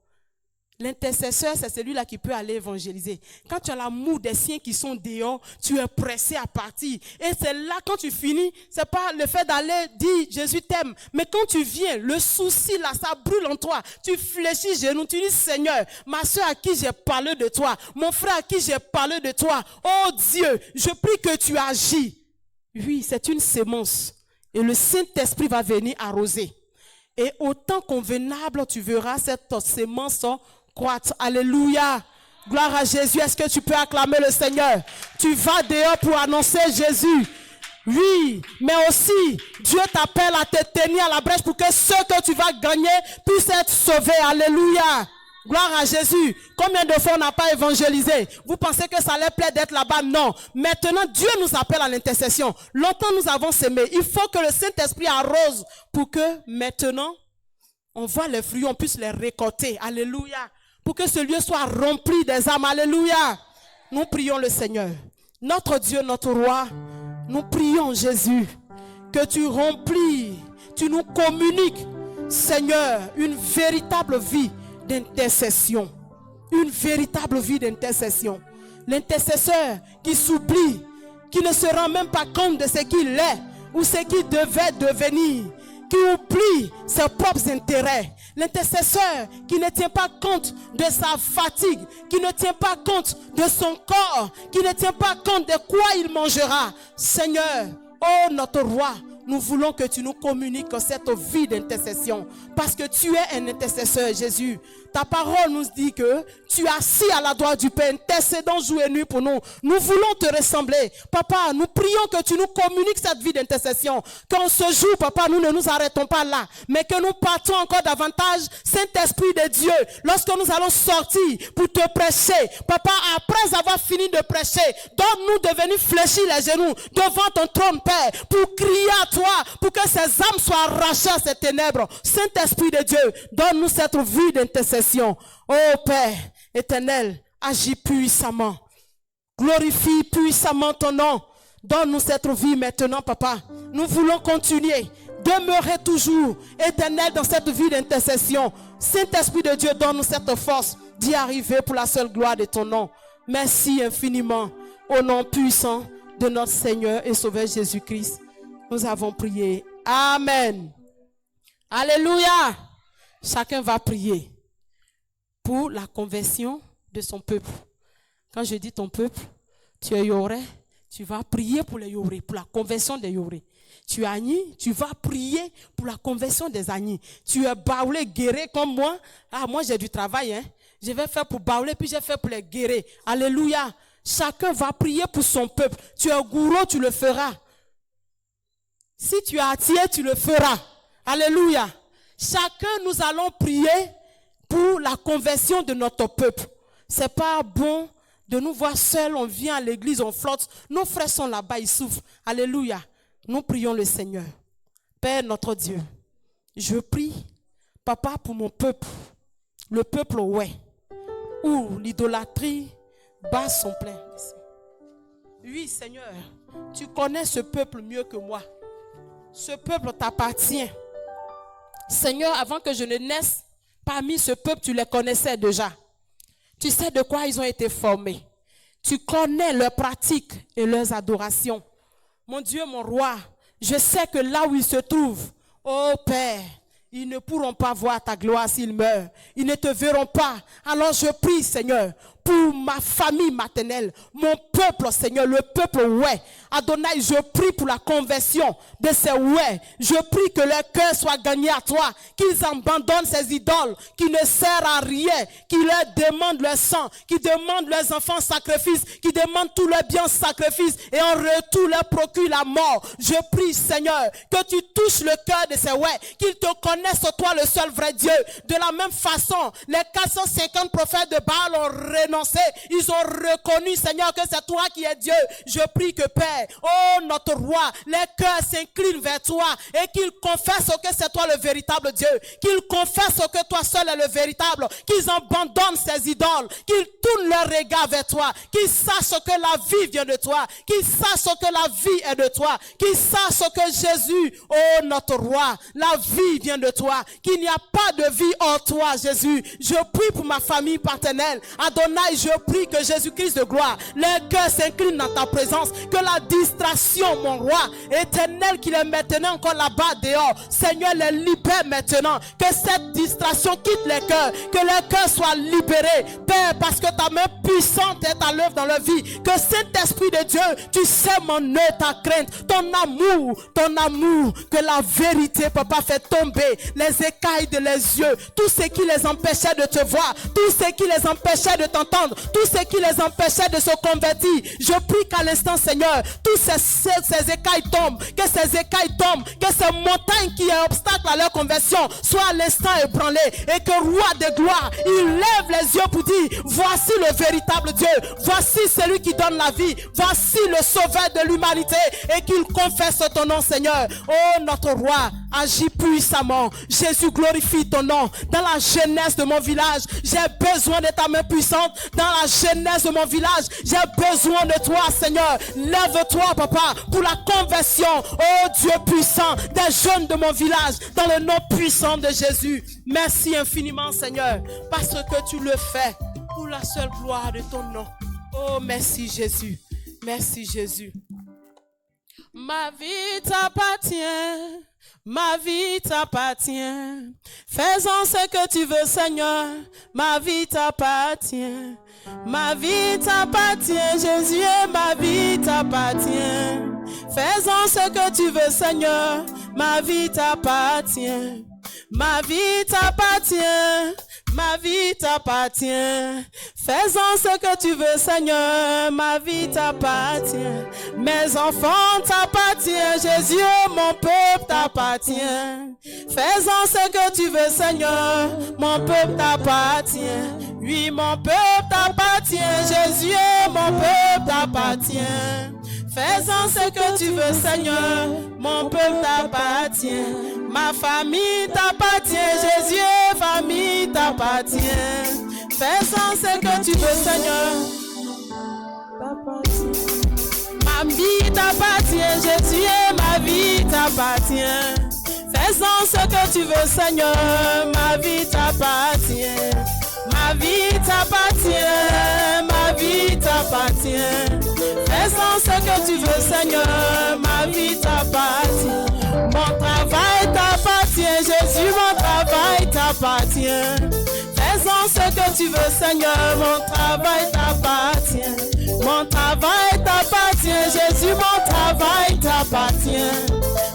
L'intercesseur, c'est celui-là qui peut aller évangéliser. Quand tu as l'amour des siens qui sont dehors, tu es pressé à partir. Et c'est là, quand tu finis, c'est pas le fait d'aller dire Jésus t'aime. Mais quand tu viens, le souci là, ça brûle en toi. Tu fléchis genoux, tu dis Seigneur, ma soeur à qui j'ai parlé de toi, mon frère à qui j'ai parlé de toi, oh Dieu, je prie que tu agis. Oui, c'est une sémence. Et le Saint-Esprit va venir arroser. Et au temps convenable, tu verras cette sémence croître. Alléluia. Gloire à Jésus. Est-ce que tu peux acclamer le Seigneur? Tu vas dehors pour annoncer Jésus. Oui, mais aussi, Dieu t'appelle à te tenir à la brèche pour que ceux que tu vas gagner puissent être sauvés. Alléluia. Gloire à Jésus. Combien de fois on n'a pas évangélisé? Vous pensez que ça allait plaire d'être là-bas? Non. Maintenant, Dieu nous appelle à l'intercession. Longtemps nous avons sémé. Il faut que le Saint-Esprit arrose pour que maintenant, on voit les fruits, on puisse les récolter. Alléluia. Pour que ce lieu soit rempli des âmes. Alléluia. Nous prions le Seigneur. Notre Dieu, notre roi, nous prions Jésus que tu remplis, tu nous communiques, Seigneur, une véritable vie d'intercession. Une véritable vie d'intercession. L'intercesseur qui s'oublie, qui ne se rend même pas compte de ce qu'il est ou ce qu'il devait devenir, qui oublie ses propres intérêts. L'intercesseur qui ne tient pas compte de sa fatigue, qui ne tient pas compte de son corps, qui ne tient pas compte de quoi il mangera. Seigneur, oh notre roi, nous voulons que tu nous communiques cette vie d'intercession. Parce que tu es un intercesseur, Jésus. Ta parole nous dit que tu es assis à la droite du Père, intercédant jour et nuit pour nous. Nous voulons te ressembler. Papa, nous prions que tu nous communiques cette vie d'intercession. Qu'en ce jour, papa, nous ne nous arrêtons pas là, mais que nous partons encore davantage, Saint-Esprit de Dieu, lorsque nous allons sortir pour te prêcher. Papa, après avoir fini de prêcher, donne-nous de venir fléchir les genoux devant ton trône, Père, pour crier à toi, pour que ces âmes soient arrachées à ces ténèbres. Saint-Esprit de Dieu, donne-nous cette vie d'intercession. Oh Père éternel, agis puissamment. Glorifie puissamment ton nom. Donne-nous cette vie maintenant, papa. Nous voulons continuer, demeurer toujours éternel dans cette vie d'intercession. Saint-Esprit de Dieu, donne-nous cette force d'y arriver pour la seule gloire de ton nom. Merci infiniment. Au nom puissant de notre Seigneur et Sauveur Jésus-Christ, nous avons prié. Amen. Alléluia. Chacun va prier pour la conversion de son peuple. Quand je dis ton peuple, tu es Yoré, tu vas prier pour les Yoré, pour la conversion des Yoré. Tu es Agni, tu vas prier pour la conversion des Agni. Tu es Baoulé, guéré comme moi. Ah, moi j'ai du travail, hein. je vais faire pour Baoulé, puis je vais faire pour les guérir. Alléluia. Chacun va prier pour son peuple. Tu es gourou, tu le feras. Si tu es attiré, tu le feras. Alléluia. Chacun, nous allons prier pour la conversion de notre peuple. C'est pas bon de nous voir seuls, on vient à l'église, on flotte. Nos frères sont là-bas, ils souffrent. Alléluia. Nous prions le Seigneur. Père notre Dieu, je prie, Papa, pour mon peuple, le peuple ouais, où l'idolâtrie bat son plein. Oui, Seigneur, tu connais ce peuple mieux que moi. Ce peuple t'appartient. Seigneur, avant que je ne naisse, parmi ce peuple, tu les connaissais déjà. Tu sais de quoi ils ont été formés. Tu connais leurs pratiques et leurs adorations. Mon Dieu, mon roi, je sais que là où ils se trouvent, ô Père, ils ne pourront pas voir ta gloire s'ils meurent. Ils ne te verront pas. Alors je prie, Seigneur, pour ma famille maternelle, mon peuple, Seigneur, le peuple ouais. Adonai, je prie pour la conversion de ces ouais. Je prie que leur cœur soit gagné à toi, qu'ils abandonnent ces idoles qui ne servent à rien, qui leur demandent leur sang, qui demandent leurs enfants sacrifice, qui demandent tous leurs biens sacrifice et en retour leur procure la mort. Je prie, Seigneur, que tu touches le cœur de ces ouais, qu'ils te connaissent, toi le seul vrai Dieu. De la même façon, les 450 prophètes de Baal ont renoncé. Ils ont reconnu, Seigneur, que c'est toi qui es Dieu. Je prie que, Père, oh notre roi, les cœurs s'inclinent vers toi et qu'ils confessent que c'est toi le véritable Dieu. Qu'ils confessent que toi seul es le véritable. Qu'ils abandonnent ces idoles. Qu'ils tournent leur regard vers toi. Qu'ils sachent que la vie vient de toi. Qu'ils sachent que la vie est de toi. Qu'ils sachent que Jésus, oh notre roi, la vie vient de toi. Qu'il n'y a pas de vie hors toi, Jésus. Je prie pour ma famille paternelle. Adonai, je prie que Jésus-Christ de gloire, les cœurs s'inclinent dans ta présence. Que la distraction, mon roi, éternel, qu'il est maintenant encore là-bas dehors. Seigneur, les libère maintenant. Que cette distraction quitte les cœurs. Que les cœurs soient libérés. Père, parce que ta main puissante est à l'œuvre dans leur vie. Que Saint-Esprit de Dieu, tu sais mon œil, ta crainte, ton amour, que la vérité, papa, fait tomber les écailles de les yeux, tout ce qui les empêchait de te voir, tout ce qui les empêchait de t'entendre, tout ce qui les empêchait de se convertir. Je prie qu'à l'instant, Seigneur, tous ces écailles tombent, que ces écailles tombent, que ces montagnes qui est obstacle à leur conversion soient à l'instant ébranlées et que roi de gloire, il lève les yeux pour dire, voici le véritable Dieu, voici celui qui donne la vie, voici le sauveur de l'humanité et qu'il confesse ton nom, Seigneur. Oh notre roi, agis puissamment. Jésus, glorifie ton nom. Dans la jeunesse de mon village, j'ai besoin de ta main puissante. Dans la jeunesse de mon village, j'ai besoin de toi, Seigneur. Lève-toi, papa, pour la conversion, oh Dieu puissant, des jeunes de mon village, dans le nom puissant de Jésus. Merci infiniment, Seigneur, parce que tu le fais pour la seule gloire de ton nom. Oh, merci Jésus. Merci Jésus. Ma vie t'appartient. Ma vie t'appartient. Fais-en ce que tu veux, Seigneur. Ma vie t'appartient. Ma vie t'appartient, Jésus, ma vie t'appartient. Fais-en ce que tu veux, Seigneur. Ma vie t'appartient. Ma vie t'appartient. Ma vie t'appartient. Fais-en ce que tu veux, Seigneur. Ma vie t'appartient. Mes enfants t'appartiennent. Jésus, mon peuple t'appartient. Fais-en ce que tu veux, Seigneur. Mon peuple t'appartient. Oui, mon peuple t'appartient. Jésus, mon peuple t'appartient. Fais-en ce que tu veux, Seigneur. Mon peuple t'appartient. Ma famille t'appartient. Jésus, famille t'appartient. Fais-en ce que tu veux, Seigneur. Ma vie t'appartient. Jésus, ma vie t'appartient. Fais-en ce que tu veux, Seigneur. Ma vie t'appartient. Ma vie t'appartient. Ma vie t'appartient. Fais-en ce que tu veux, Seigneur. Ma vie t'appartient. Mon travail t'appartient. Jésus, mon travail t'appartient. Fais-en ce que tu veux, Seigneur. Mon travail t'appartient. Mon travail t'appartient. Jésus, mon travail t'appartient.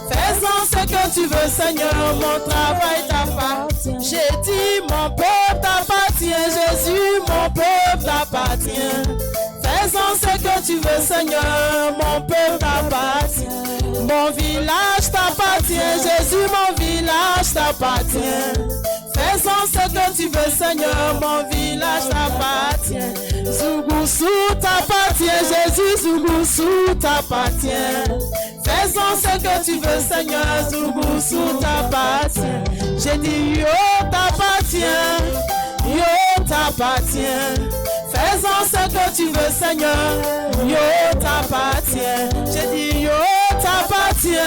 Fais-en ce que tu veux, Seigneur. Mon travail t'appartient. J'ai dit, mon peuple t'appartient. Jésus, t'appartient. Faisons ce que tu veux, Seigneur, mon peuple t'appartient. Mon village t'appartient, Jésus, mon village t'appartient. Faisons ce que tu veux, Seigneur, mon village t'appartient. Zougoussou t'appartient, Jésus, Zougoussou t'appartient. Faisons ce que tu veux, Seigneur, Zougoussou t'appartient. J'ai dit yo t'appartient, yo t'appartient. Faisons ce que tu veux, Seigneur, yo t'appartient. J'ai dit yo t'appartient,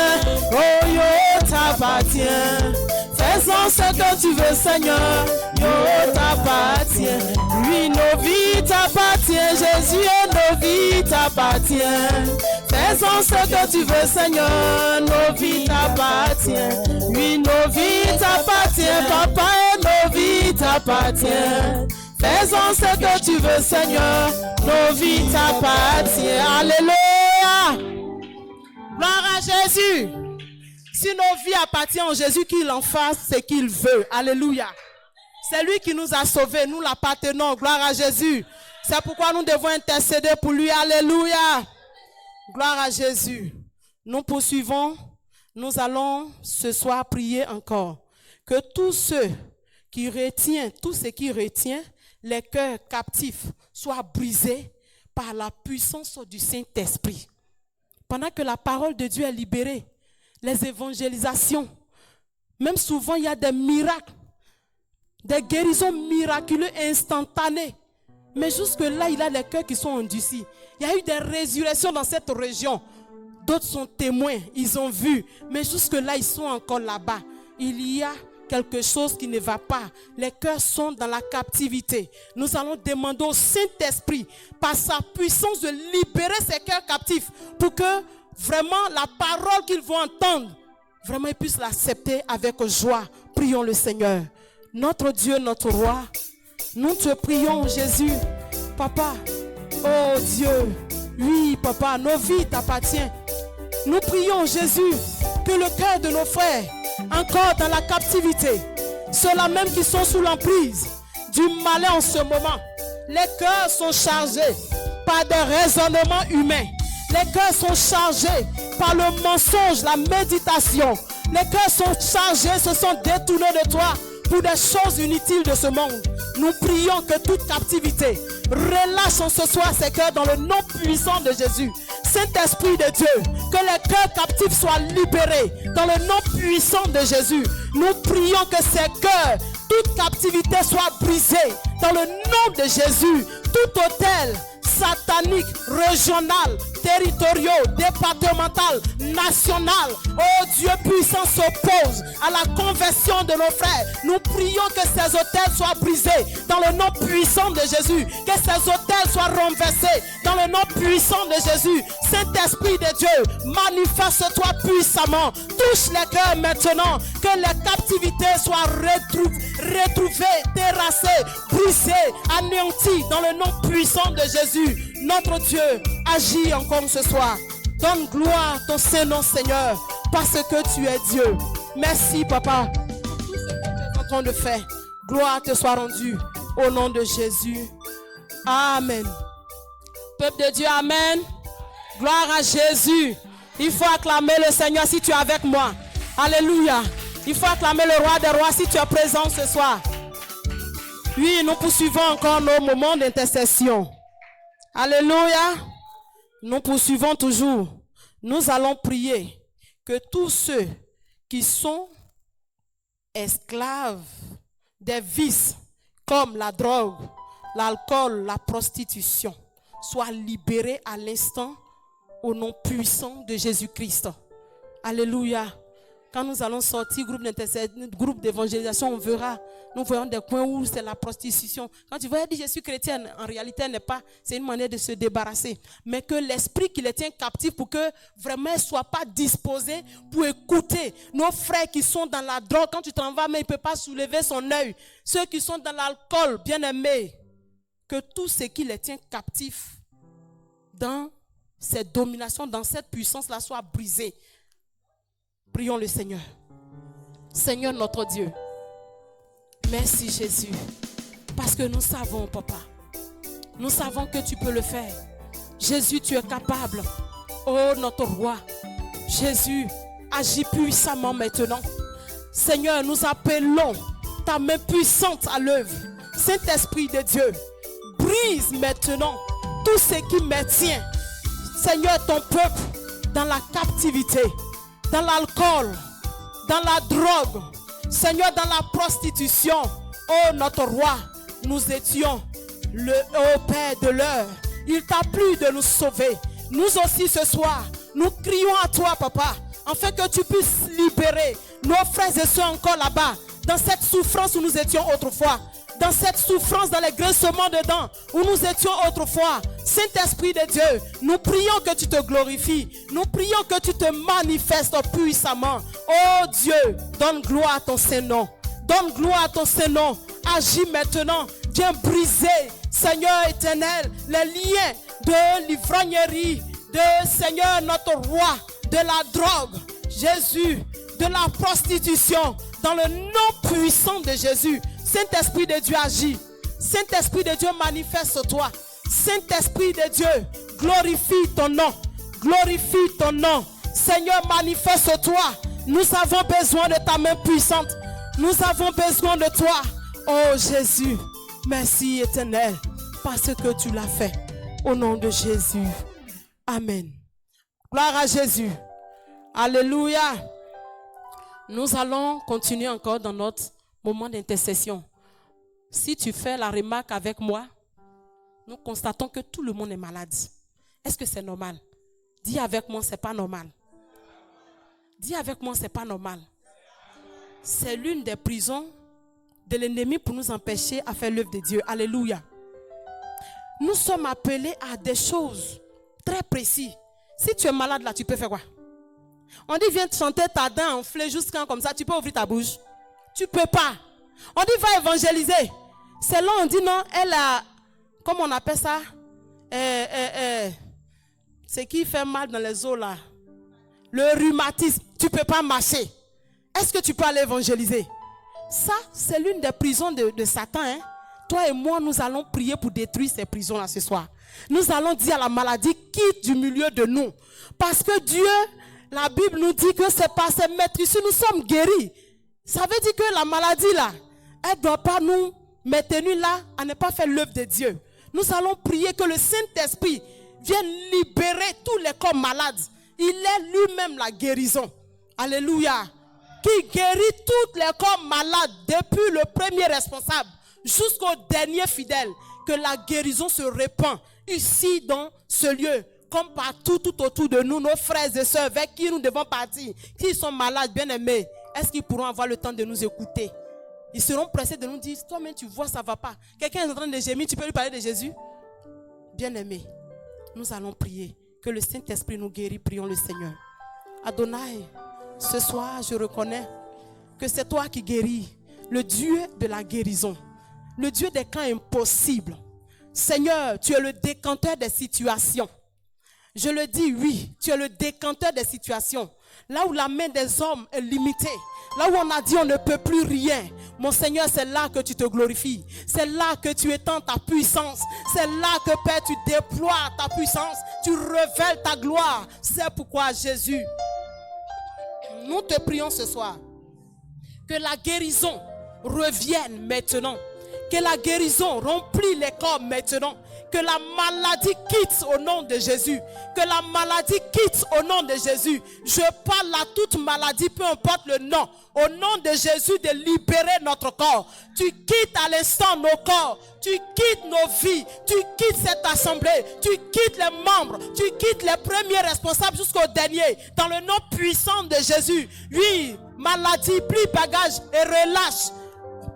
oh yo t'appartient. Faisons ce que tu veux, Seigneur, yo t'appartient. Oui, nos vies t'appartiennent, Jésus, et nos vies t'appartiennent. Faisons ce que tu veux, Seigneur, nos vies t'appartiennent. Oui, nos vies t'appartiennent, Papa, et nos vies t'appartiennent. Faisons ce que tu veux, Seigneur, nos vies t'appartiennent. Alléluia. Gloire à Jésus. Si nos vies appartiennent à Jésus, qu'il en fasse ce qu'il veut. Alléluia. C'est lui qui nous a sauvés, nous l'appartenons. Gloire à Jésus. C'est pourquoi nous devons intercéder pour lui. Alléluia. Gloire à Jésus. Nous poursuivons. Nous allons ce soir prier encore. Que tous ceux qui retiennent, tout ce qui retient les cœurs captifs soient brisés par la puissance du Saint-Esprit. Pendant que la parole de Dieu est libérée, les évangélisations, même souvent il y a des miracles, des guérisons miraculeuses instantanées. Mais jusque-là, il y a les cœurs qui sont endurcis. Il y a eu des résurrections dans cette région. D'autres sont témoins, ils ont vu. Mais jusque-là, ils sont encore là-bas. Il y a quelque chose qui ne va pas. Les cœurs sont dans la captivité. Nous allons demander au Saint-Esprit, par sa puissance, de libérer ces cœurs captifs pour que vraiment la parole qu'ils vont entendre, vraiment ils puissent l'accepter avec joie. Prions le Seigneur. Notre Dieu, notre roi, nous te prions, Jésus. Papa, oh Dieu, oui Papa, nos vies t'appartiennent. Nous prions, Jésus, que le cœur de nos frères, encore dans la captivité, ceux-là même qui sont sous l'emprise du malin en ce moment, les cœurs sont chargés par des raisonnements humains. Les cœurs sont chargés par le mensonge, la méditation. Les cœurs sont chargés, se sont détournés de toi pour des choses inutiles de ce monde. Nous prions que toute captivité relâche en ce soir ces cœurs dans le nom puissant de Jésus. Saint-Esprit de Dieu, que les cœurs captifs soient libérés dans le nom puissant de Jésus. Nous prions que ces cœurs, toute captivité soit brisée dans le nom de Jésus. Tout autel satanique, régional, territoriaux, départemental, national, oh Dieu puissant, s'oppose à la conversion de nos frères. Nous prions que ces autels soient brisés dans le nom puissant de Jésus, que ces autels soient renversés dans le nom puissant de Jésus. Saint-Esprit de Dieu, manifeste-toi puissamment, touche les cœurs maintenant, que les captivités soient retrouvées, terrassées, brisées, anéanties dans le nom puissant de Jésus. Notre Dieu, agis encore ce soir. Donne gloire à ton Saint-Nom, Seigneur, parce que tu es Dieu. Merci, Papa, pour tout ce que tu es en train de faire. Gloire te soit rendue au nom de Jésus. Amen. Peuple de Dieu, Amen. Gloire à Jésus. Il faut acclamer le Seigneur si tu es avec moi. Alléluia. Il faut acclamer le roi des rois si tu es présent ce soir. Oui, nous poursuivons encore nos moments d'intercession. Alléluia. Nous poursuivons toujours. Nous allons prier que tous ceux qui sont esclaves des vices comme la drogue, l'alcool, la prostitution soient libérés à l'instant au nom puissant de Jésus-Christ. Alléluia. Quand nous allons sortir groupe d'évangélisation, on verra, nous voyons des coins où c'est la prostitution. Quand tu vas dire je suis chrétienne, en réalité elle n'est pas, c'est une manière de se débarrasser. Mais que l'esprit qui les tient captifs pour que vraiment ils ne soient pas disposés pour écouter nos frères qui sont dans la drogue. Quand tu t'en vas, mais il ne peut pas soulever son œil. Ceux qui sont dans l'alcool, bien aimés, que tout ce qui les tient captifs dans cette domination, dans cette puissance-là soit brisé. Prions le Seigneur. Seigneur notre Dieu, merci Jésus, parce que nous savons, Papa, Nous savons que tu peux le faire. Jésus, tu es capable. Oh, notre roi. Jésus, agis puissamment maintenant. Seigneur, nous appelons ta main puissante à l'œuvre. Saint-Esprit de Dieu, brise maintenant tout ce qui maintient, Seigneur, ton peuple dans la captivité, dans l'alcool, dans la drogue, Seigneur, dans la prostitution. Oh, notre roi, nous étions au Père de l'heure. Il t'a plu de nous sauver. Nous aussi ce soir, nous crions à toi, Papa, afin que tu puisses libérer nos frères et sœurs encore là-bas, dans cette souffrance où nous étions autrefois, dans cette souffrance, dans les grincements de dents où nous étions autrefois. Saint-Esprit de Dieu, nous prions que tu te glorifies, nous prions que tu te manifestes puissamment. Oh Dieu, donne gloire à ton Saint-Nom, donne gloire à ton Saint-Nom. Agis maintenant, viens briser, Seigneur éternel, les liens de l'ivrognerie, de Seigneur notre roi, de la drogue, Jésus, de la prostitution, dans le nom puissant de Jésus. Saint-Esprit de Dieu agit. Saint-Esprit de Dieu manifeste-toi. Saint-Esprit de Dieu, glorifie ton nom. Glorifie ton nom. Seigneur, manifeste-toi. Nous avons besoin de ta main puissante. Nous avons besoin de toi. Oh Jésus, merci éternel, parce que tu l'as fait. Au nom de Jésus. Amen. Gloire à Jésus. Alléluia. Nous allons continuer encore dans notre moment d'intercession. Si tu fais la remarque avec moi, nous constatons que tout le monde est malade. Est-ce que c'est normal? Dis avec moi, c'est pas normal. Dis avec moi, c'est pas normal. C'est l'une des prisons de l'ennemi pour nous empêcher à faire l'œuvre de Dieu. Alléluia. Nous sommes appelés à des choses très précises. Si tu es malade là, tu peux faire quoi? On dit viens te chanter ta dent enflée jusqu'à comme ça, tu peux ouvrir ta bouche. Tu peux pas. On dit va évangéliser. C'est là on dit non, elle a, comment on appelle ça? Ce qui fait mal dans les os là. Le rhumatisme. Tu peux pas marcher. Est-ce que tu peux aller évangéliser? Ça, c'est l'une des prisons de Satan. Hein? Toi et moi, nous allons prier pour détruire ces prisons-là ce soir. Nous allons dire à la maladie, quitte du milieu de nous. Parce que Dieu, la Bible nous dit que c'est par ses maîtrises nous sommes guéris. Ça veut dire que la maladie là, elle ne doit pas nous maintenir là à ne pas faire l'œuvre de Dieu. Nous allons prier que le Saint-Esprit vienne libérer tous les corps malades. Il est lui-même la guérison. Alléluia. Qui guérit tous les corps malades, depuis le premier responsable jusqu'au dernier fidèle. Que la guérison se répand ici dans ce lieu, comme partout tout autour de nous, nos frères et sœurs avec qui nous devons partir, qui sont malades, bien aimés. Est-ce qu'ils pourront avoir le temps de nous écouter? Ils seront pressés de nous dire, toi-même tu vois, ça ne va pas. Quelqu'un est en train de gémir, tu peux lui parler de Jésus? Bien aimé, nous allons prier. Que le Saint-Esprit nous guérit, prions le Seigneur. Adonai, ce soir, je reconnais que c'est toi qui guéris, le Dieu de la guérison, le Dieu des cas impossibles. Seigneur, tu es le décanteur des situations. Je le dis, oui, tu es le décanteur des situations. Là où la main des hommes est limitée, là où on a dit on ne peut plus rien, mon Seigneur, c'est là que tu te glorifies. C'est là que tu étends ta puissance. C'est là que, Père, tu déploies ta puissance. Tu révèles ta gloire. C'est pourquoi, Jésus, nous te prions ce soir. Que la guérison revienne maintenant. Que la guérison remplit les corps maintenant. Que la maladie quitte au nom de Jésus. Que la maladie quitte au nom de Jésus. Je parle à toute maladie, peu importe le nom. Au nom de Jésus, de libérer notre corps. Tu quittes à l'instant nos corps. Tu quittes nos vies. Tu quittes cette assemblée. Tu quittes les membres. Tu quittes les premiers responsables jusqu'au dernier. Dans le nom puissant de Jésus. Oui, maladie, plie bagage et relâche.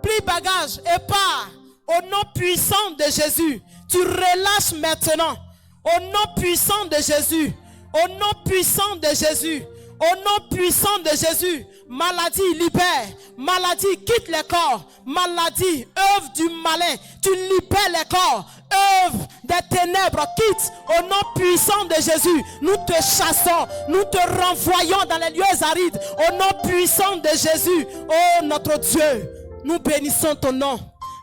Plie bagage et pars. Au nom puissant de Jésus. Tu relâches maintenant. Au nom puissant de Jésus. Au nom puissant de Jésus. Au nom puissant de Jésus. Maladie, libère. Maladie, quitte les corps. Maladie, œuvre du malin. Tu libères les corps. Œuvre des ténèbres, quitte. Au nom puissant de Jésus. Nous te chassons. Nous te renvoyons dans les lieux arides. Au nom puissant de Jésus. Oh notre Dieu. Nous bénissons ton nom.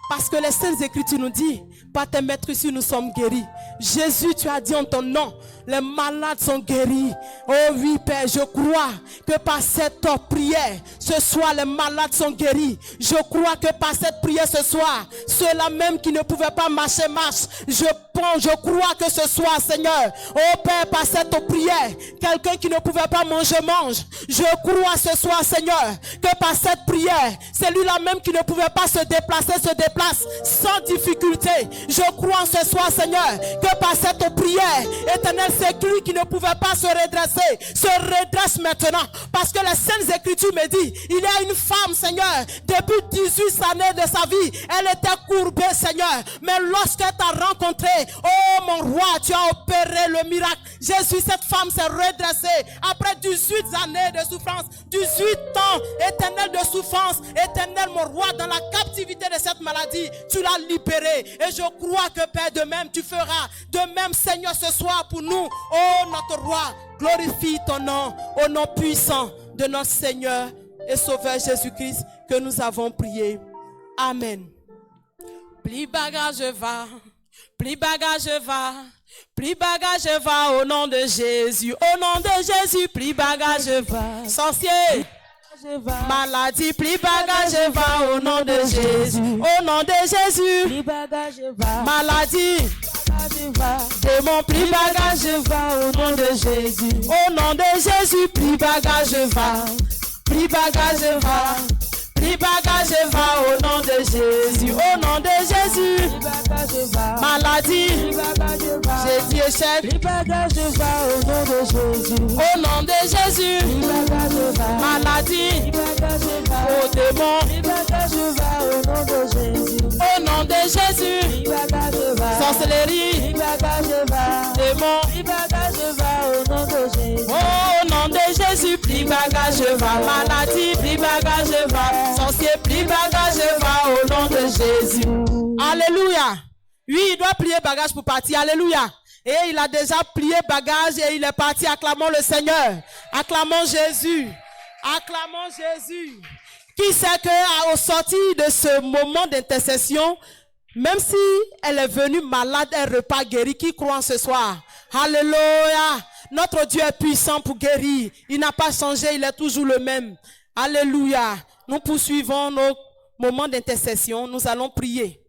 Parce que les Saintes Écritures nous disent, Par tes maîtres ici, nous sommes guéris. Jésus, tu as dit en ton nom, les malades sont guéris. Oh oui, Père, je crois que par cette prière, ce soir, les malades sont guéris. Je crois que par cette prière ce soir, ceux-là même qui ne pouvaient pas marcher, marchent. Je crois que ce soir, Seigneur, oh Père, par cette prière, quelqu'un qui ne pouvait pas manger, mange. Je crois ce soir, Seigneur, que par cette prière, celui-là même qui ne pouvait pas se déplace sans difficulté. Je crois ce soir, Seigneur, que par cette prière, Éternel, c'est lui qui ne pouvait pas se redresse maintenant. Parce que les Saintes Écritures me disent, il y a une femme, Seigneur, depuis 18 années de sa vie, elle était courbée, Seigneur. Mais lorsqu'elle t'a rencontré, oh mon roi, tu as opéré le miracle. Jésus, cette femme s'est redressée après 18 années de souffrance, 18 ans, éternel de souffrance, éternel mon roi, dans la captivité de cette maladie, tu l'as libérée. Et je crois que Père, de même tu feras, de même Seigneur ce soir pour nous, oh notre roi, glorifie ton nom, au nom puissant de notre Seigneur et Sauveur Jésus-Christ que nous avons prié. Amen. Plus bagage va, plus bagage va, plus bagage va au nom de Jésus, au nom de Jésus, plus bagage va. Sorcier, maladie, plus bagage va au nom de Jésus, au nom de Jésus, plus bagage va. Maladie, démon, plus bagage va au nom de Jésus, au nom de Jésus, plus bagage va, plus bagage va. Plus bagage va au nom de Jésus, au nom de Jésus. Maladie, j'ai dit échec. Plus bagage va au nom de Jésus, au nom de Jésus. Maladie, au démon. Plus bagage va au nom de Jésus, au nom de Jésus. Sorcellerie, démon. Plus bagage va au nom de Jésus, au nom de Jésus. Plus bagage va, maladie, plus bagage va. Sorcier, plie bagage va au nom de Jésus. Alléluia. Oui, il doit plier bagage pour partir. Alléluia. Et il a déjà plié bagage et il est parti. Acclamons le Seigneur. Acclamons Jésus. Acclamons Jésus. Qui sait qu'au sortir de ce moment d'intercession, même si elle est venue malade, elle repart guérie. Qui croit en ce soir? Alléluia. Notre Dieu est puissant pour guérir. Il n'a pas changé, il est toujours le même. Alléluia. Nous poursuivons nos moments d'intercession. Nous allons prier.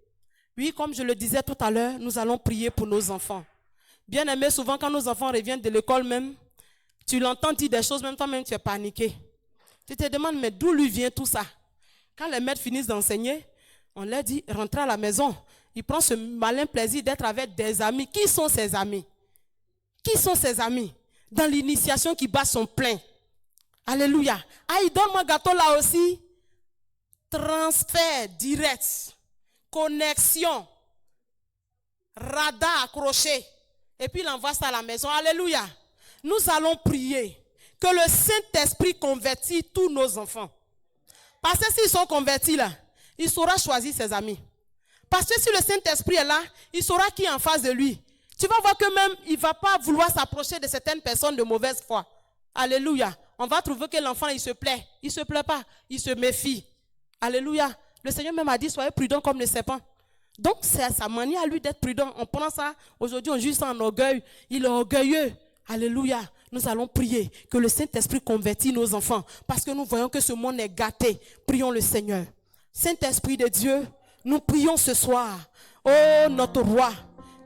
Oui, comme je le disais tout à l'heure, nous allons prier pour nos enfants. Bien aimé, souvent quand nos enfants reviennent de l'école même, tu l'entends dire des choses, même toi-même tu es paniqué. Tu te demandes, mais d'où lui vient tout ça? Quand les maîtres finissent d'enseigner, on leur dit, rentrez à la maison. Il prend ce malin plaisir d'être avec des amis. Qui sont ses amis? Qui sont ses amis? Dans l'initiation qui bat son plein. Alléluia. Ah, il donne mon gâteau là aussi. Transfert direct. Connexion. Radar accroché. Et puis il envoie ça à la maison. Alléluia. Nous allons prier que le Saint-Esprit convertisse tous nos enfants. Parce que s'ils sont convertis là, il saura choisir ses amis. Parce que si le Saint-Esprit est là, il saura qui est en face de lui. Tu vas voir que même, il ne va pas vouloir s'approcher de certaines personnes de mauvaise foi. Alléluia. On va trouver que l'enfant, il se plaît. Il ne se plaît pas. Il se méfie. Alléluia. Le Seigneur même a dit, soyez prudents comme les serpents. Donc, c'est sa manière à lui d'être prudent. On prend ça, aujourd'hui, on juge ça en orgueil. Il est orgueilleux. Alléluia. Nous allons prier que le Saint-Esprit convertisse nos enfants. Parce que nous voyons que ce monde est gâté. Prions le Seigneur. Saint-Esprit de Dieu, nous prions ce soir. Oh, notre roi,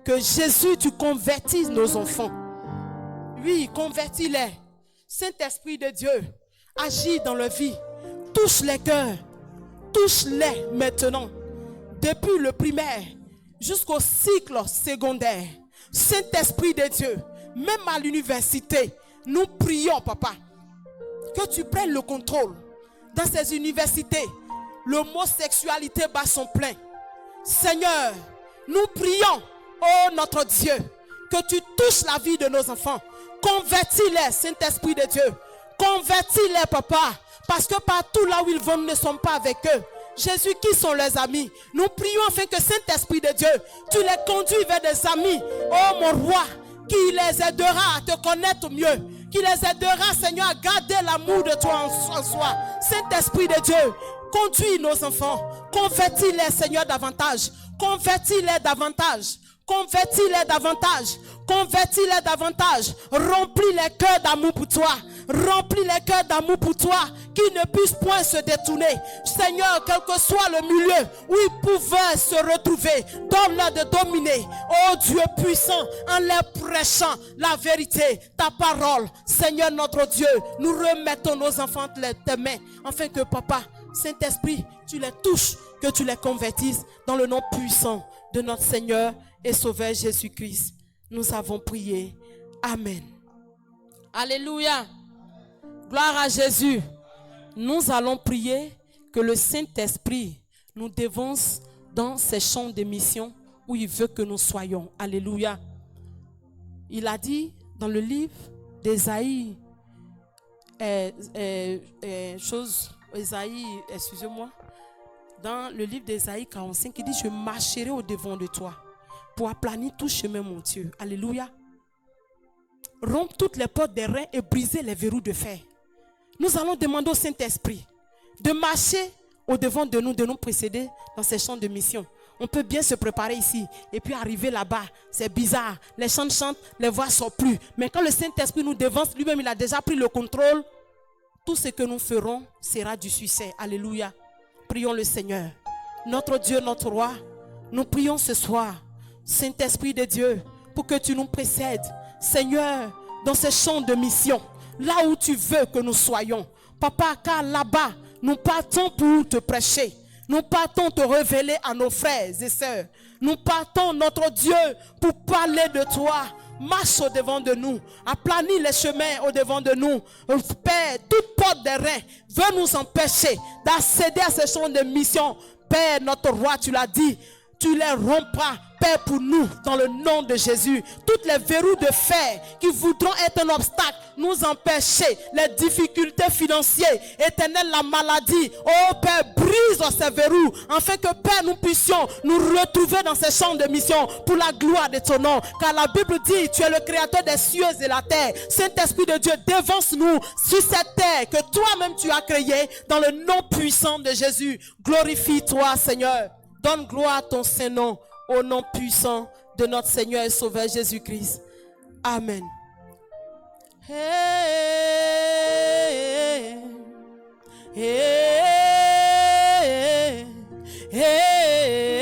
que Jésus, tu convertisses nos enfants. Oui, convertis-les. Saint-Esprit de Dieu, agis dans leur vie. Touche les cœurs. Touche-les maintenant. Depuis le primaire jusqu'au cycle secondaire. Saint-Esprit de Dieu, même à l'université, nous prions, papa, que tu prennes le contrôle. Dans ces universités, l'homosexualité bat son plein. Seigneur, nous prions, oh notre Dieu, que tu touches la vie de nos enfants. Convertis-les, Saint-Esprit de Dieu. Convertis-les, papa, parce que partout là où ils vont, nous ne sommes pas avec eux. Jésus, qui sont leurs amis? Nous prions afin que Saint-Esprit de Dieu, tu les conduis vers des amis, oh mon roi, qui les aidera à te connaître mieux, qui les aidera, Seigneur, à garder l'amour de toi en soi. Saint-Esprit de Dieu, conduis nos enfants, convertis-les, Seigneur, davantage. Convertis-les davantage. Convertis-les davantage. Convertis-les davantage. Remplis les cœurs d'amour pour toi. Remplis les cœurs d'amour pour toi, qu'ils ne puissent point se détourner. Seigneur, quel que soit le milieu où ils pouvaient se retrouver, donne-leur de dominer. Oh Dieu puissant, en leur prêchant la vérité, ta parole. Seigneur notre Dieu, nous remettons nos enfants entre tes mains, afin que Papa, Saint-Esprit, tu les touches, que tu les convertisses dans le nom puissant de notre Seigneur et Sauveur Jésus-Christ. Nous avons prié. Amen. Alléluia. Gloire à Jésus. Nous allons prier que le Saint-Esprit nous dévance dans ces champs de mission où il veut que nous soyons. Alléluia. Il a dit dans le livre d'Ésaïe, excusez-moi, dans le livre d'Ésaïe 45, il dit: je marcherai au devant de toi pour aplanir tout chemin, mon Dieu. Alléluia. Rompre toutes les portes des reins et briser les verrous de fer. Nous allons demander au Saint-Esprit de marcher au devant de nous précéder dans ces champs de mission. On peut bien se préparer ici et puis arriver là-bas. C'est bizarre. Les chants chantent, les voix ne sortent plus. Mais quand le Saint-Esprit nous devance, lui-même il a déjà pris le contrôle. Tout ce que nous ferons sera du succès. Alléluia. Prions le Seigneur. Notre Dieu, notre roi, nous prions ce soir, Saint-Esprit de Dieu, pour que tu nous précèdes. Seigneur, dans ces champs de mission, là où tu veux que nous soyons. Papa, car là-bas, nous partons pour te prêcher. Nous partons te révéler à nos frères et sœurs. Nous partons, notre Dieu, pour parler de toi. Marche au devant de nous. Aplanis les chemins au devant de nous. Père, toute porte des reins veut nous empêcher d'accéder à ces champs de mission. Père, notre roi, tu l'as dit, tu les rompras, Père, pour nous, dans le nom de Jésus. Toutes les verrous de fer qui voudront être un obstacle, nous empêcher, les difficultés financières, éternel, la maladie. Oh Père, brise ces verrous, afin que Père, nous puissions nous retrouver dans ces champs de mission pour la gloire de ton nom. Car la Bible dit, tu es le créateur des cieux et de la terre. Saint-Esprit de Dieu, dévance-nous sur cette terre que toi-même tu as créée, dans le nom puissant de Jésus. Glorifie-toi, Seigneur. Donne gloire à ton Saint-Nom, au nom puissant de notre Seigneur et Sauveur Jésus-Christ. Amen. Hey, hey, hey,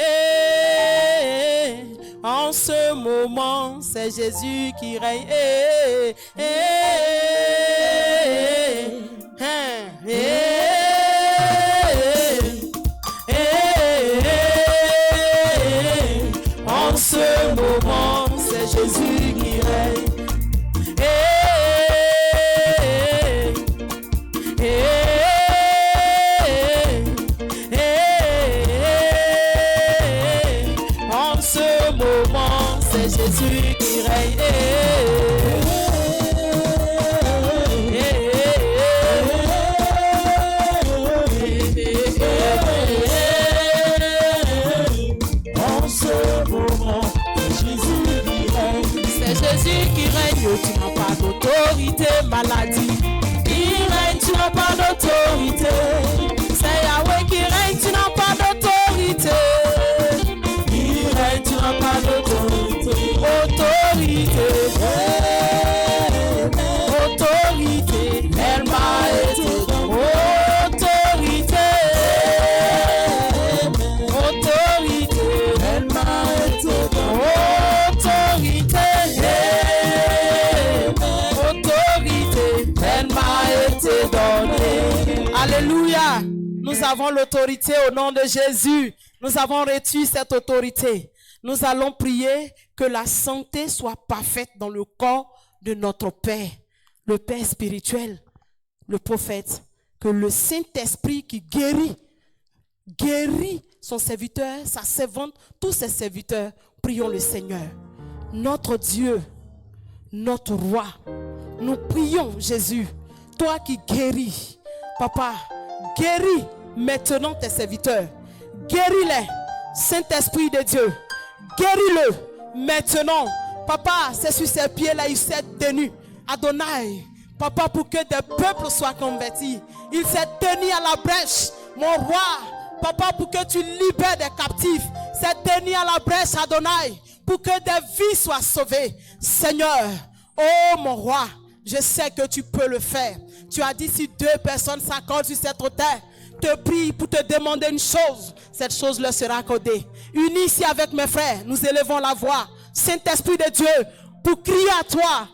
hey. En ce moment, c'est Jésus qui règne. Hey, hey, hey, hey. En ce moment, c'est Jésus qui règne. En ce moment, c'est Jésus qui règne. Jésus qui règne, tu n'as pas d'autorité, maladie. Il règne, tu n'as pas d'autorité. C'est Yahweh qui règne, tu n'as pas d'autorité. Il règne, tu n'as pas d'autorité. Autorité, autorité, elle m'a été donnée. Autorité, autorité, elle m'a été donnée. Autorité, elle m'a été donnée. Alléluia. Nous avons l'autorité au nom de Jésus. Nous avons reçu cette autorité. Nous allons prier que la santé soit parfaite dans le corps de notre Père, le Père spirituel, le prophète. Que le Saint-Esprit qui guérit son serviteur, sa servante, tous ses serviteurs. Prions le Seigneur. Notre Dieu, notre roi, nous prions Jésus, toi qui guéris, Papa, guéris maintenant tes serviteurs, guéris-les, Saint-Esprit de Dieu, guéris-le maintenant, Papa, c'est sur ses pieds là, il s'est tenu, Adonai, Papa, pour que des peuples soient convertis, il s'est tenu à la brèche, mon roi, Papa, pour que tu libères des captifs, s'est tenu à la brèche, Adonai, pour que des vies soient sauvées. Seigneur, oh mon roi, je sais que tu peux le faire. Tu as dit si 2 personnes s'accordent sur cette terre, te prie pour te demander une chose, cette chose leur sera accordée. Unis ici avec mes frères, nous élevons la voix. Saint-Esprit de Dieu, pour crier à toi,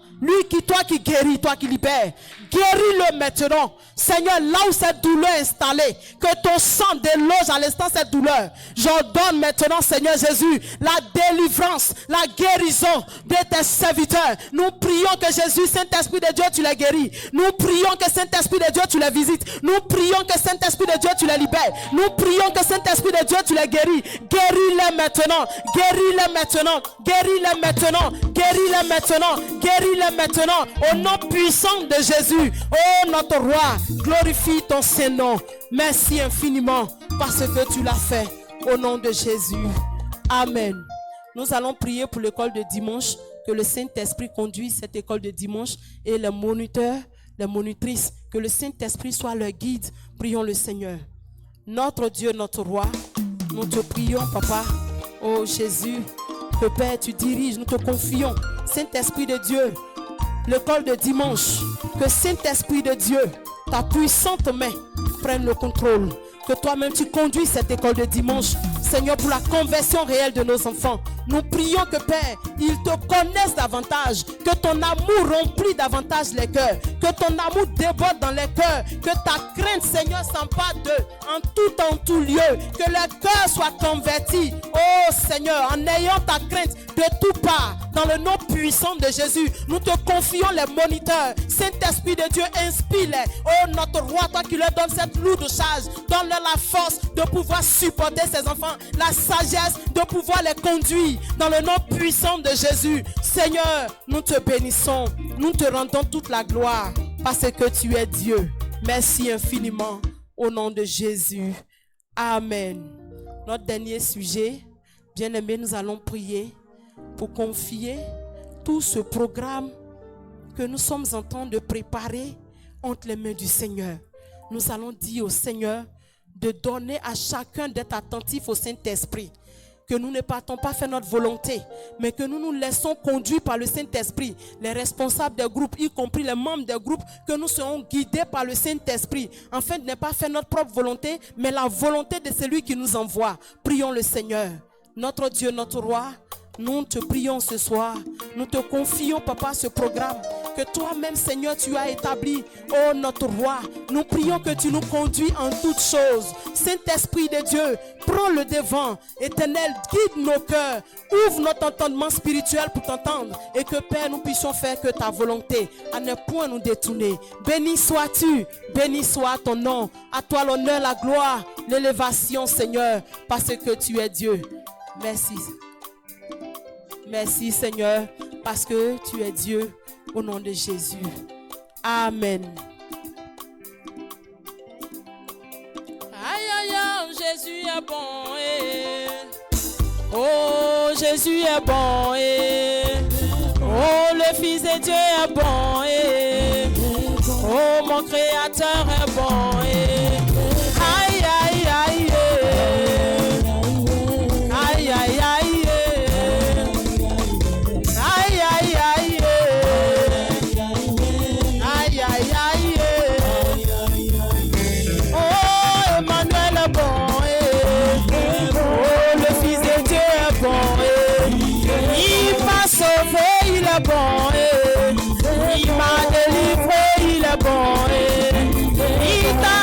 toi qui guéris, toi qui libères, guéris-le maintenant. Seigneur, là où cette douleur est installée, que ton sang déloge à l'instant cette douleur. J'ordonne maintenant, Seigneur Jésus, la délivrance, la guérison de tes serviteurs. Nous prions que Jésus, Saint-Esprit de Dieu, tu les guéris. Nous prions que Saint-Esprit de Dieu, tu les visites. Nous prions que Saint-Esprit de Dieu, tu les libères. Nous prions que Saint-Esprit de Dieu, tu les guéris. Guéris-les maintenant. Guéris-les maintenant. Guéris-les maintenant. Guéris-les maintenant. Guéris-les maintenant. Au nom puissant de Jésus. Oh notre roi, glorifie ton Saint-Nom. Merci infiniment parce que tu l'as fait. Au nom de Jésus. Amen. Nous allons prier pour l'école de dimanche. Que le Saint-Esprit conduise cette école de dimanche. Et les moniteurs, les monitrices. Que le Saint-Esprit soit leur guide. Prions le Seigneur. Notre Dieu, notre roi. Nous te prions, Papa. Oh Jésus. Que Père, tu diriges. Nous te confions. Saint-Esprit de Dieu. L'école de dimanche. Que Saint-Esprit de Dieu, ta puissante main, prenne le contrôle. Que toi-même tu conduis cette école de dimanche, Seigneur, pour la conversion réelle de nos enfants. Nous prions que Père, ils te connaissent davantage, que ton amour remplit davantage les cœurs, que ton amour déborde dans les cœurs, que ta crainte, Seigneur, s'empare d'eux en tout lieu, que leurs cœurs soient convertis. Oh Seigneur, en ayant ta crainte de tout part, dans le nom puissant de Jésus, nous te confions les moniteurs. Saint-Esprit de Dieu, inspire-les. Oh notre roi, toi qui leur donnes cette lourde charge, donne-leur la force de pouvoir supporter ces enfants, la sagesse de pouvoir les conduire dans le nom puissant de Jésus. Seigneur, nous te bénissons, nous te rendons toute la gloire parce que tu es Dieu. Merci infiniment au nom de Jésus. Amen. Notre dernier sujet, bien-aimés, nous allons prier pour confier tout ce programme que nous sommes en train de préparer entre les mains du Seigneur. Nous allons dire au Seigneur de donner à chacun d'être attentif au Saint-Esprit. Que nous ne partons pas faire notre volonté, mais que nous nous laissons conduire par le Saint-Esprit. Les responsables des groupes, y compris les membres des groupes, que nous serons guidés par le Saint-Esprit, afin de ne pas faire notre propre volonté, mais la volonté de celui qui nous envoie. Prions le Seigneur. Notre Dieu, notre roi, nous te prions ce soir. Nous te confions, Papa, ce programme que toi-même, Seigneur, tu as établi. Oh, notre roi, nous prions que tu nous conduis en toutes choses. Saint-Esprit de Dieu, prends le devant. Éternel, guide nos cœurs. Ouvre notre entendement spirituel pour t'entendre. Et que, Père, nous puissions faire que ta volonté, à ne point nous détourner. Béni sois-tu, béni soit ton nom. À toi l'honneur, la gloire, l'élévation, Seigneur, parce que tu es Dieu. Merci. Merci Seigneur, parce que tu es Dieu, au nom de Jésus. Amen. Aïe aïe aïe, Jésus est bon. Oh, Jésus est bon. Oh, le Fils de Dieu est bon. Oh, mon Créateur est bon. Aïe aïe aïe. Aïe aïe aïe. Il est bon, il m'a délivré, il est bon, il t'a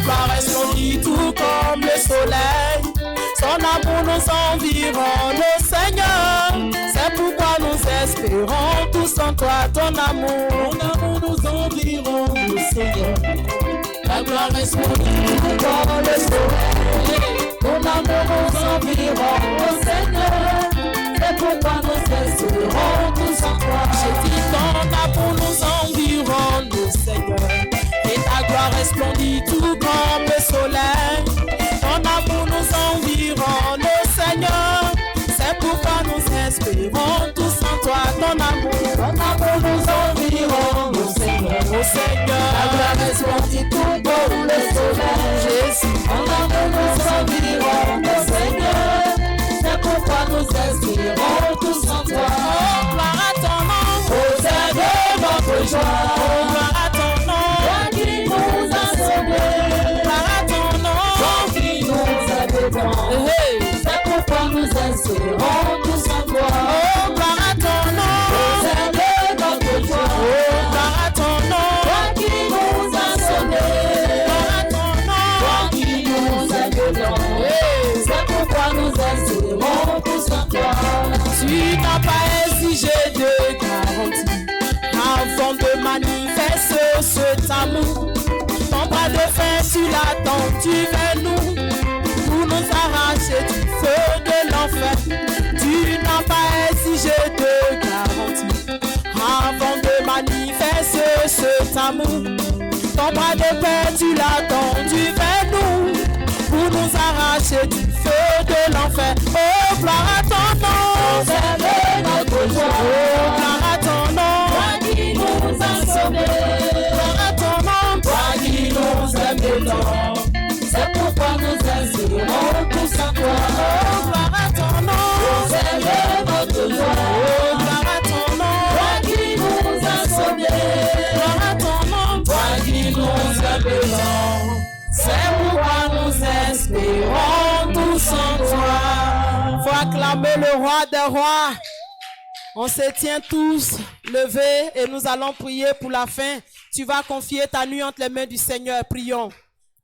gloire resplendit tout comme le soleil. Son amour nous environne, oh Seigneur. C'est pourquoi nous espérons tous en toi, ton amour. Ton amour nous environne, oh Seigneur. La gloire resplendit tout comme le soleil. Ton amour nous environne, oh Seigneur. C'est pourquoi nous espérons tous en toi. J'ai dit ton amour nous environne, oh Seigneur. Et ta gloire resplendit tout comme le soleil. Ton amour nous environne, oh Seigneur. C'est pourquoi nous espérons tous en toi, ton amour. Ton amour nous environne, oh Seigneur. Oh Seigneur, La gloire resplendit tout comme le soleil. Jésus, Ton amour nous environne, oh Seigneur. C'est pourquoi nous espérons tous en toi. oh gloire à ton nom. Ô Seigneur, notre joie. Oh gloire à ton nom. Toi qui nous as sauvés. Gloire à ton nom. Toi qui nous as défendus. Hey. C'est pourquoi nous espérons tous en toi. Oh gloire à ton Ô nom. Seigneur, notre joie. Oh gloire à ton nom. Toi qui nous as sauvés. Gloire à ton nom. Toi qui nous as défendus. Hey. C'est pourquoi nous espérons tous en toi. Tu n'as pas exigé de garantie avant de manifester cet amour. Ton bras de fer, tu l'attends, tu veux nous pour nous arracher du feu de l'enfer. Tu n'as pas exigé de garantie avant de manifester cet amour. Ton bras de fer, tu l'attends, tu veux nous pour nous arracher du feu de l'enfer. Oh, gloire à ton nom. Seigneur, notre joie. Oh, gloire à ton nom. Toi qui nous as sauvés. Gloire à ton nom. Toi qui nous aimes dedans. C'est pourquoi nous espérons tous en toi. Oh, gloire à ton nom. Seigneur, notre joie. Oh, gloire à ton nom. Toi qui nous as sauvés. Gloire à ton nom. Toi qui nous aimes dedans. C'est pourquoi nous espérons tous en toi. Faut acclamer le roi des rois. On se tient tous levés et nous allons prier pour la fin. Tu vas confier ta nuit entre les mains du Seigneur. Prions.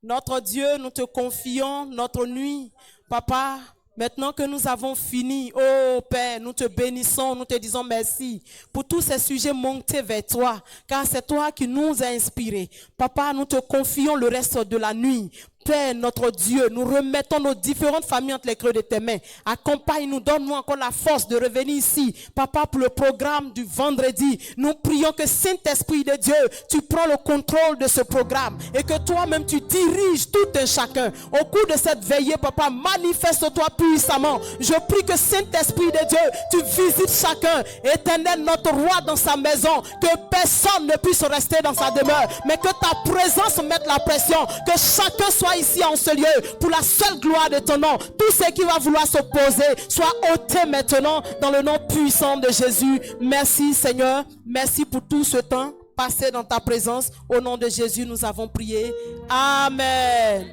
Notre Dieu, nous te confions notre nuit. Papa, maintenant que nous avons fini, oh Père, nous te bénissons, nous te disons merci pour tous ces sujets montés vers toi, car c'est toi qui nous as inspirés. Papa, nous te confions le reste de la nuit. Père, notre Dieu, nous remettons nos différentes familles entre les creux de tes mains. Accompagne-nous, donne-nous encore la force de revenir ici. Papa, pour le programme du vendredi, nous prions que Saint-Esprit de Dieu, tu prends le contrôle de ce programme et que toi-même tu diriges tout un chacun. Au cours de cette veillée, Papa, manifeste-toi puissamment. Je prie que Saint-Esprit de Dieu, tu visites chacun. Éternel, notre roi dans sa maison, que personne ne puisse rester dans sa demeure, mais que ta présence mette la pression, que chacun soit ici en ce lieu pour la seule gloire de ton nom. Tout ce qui va vouloir s'opposer soit ôté maintenant dans le nom puissant de Jésus. Merci Seigneur, merci pour tout ce temps passé dans ta présence. Au nom de Jésus, nous avons prié. Amen.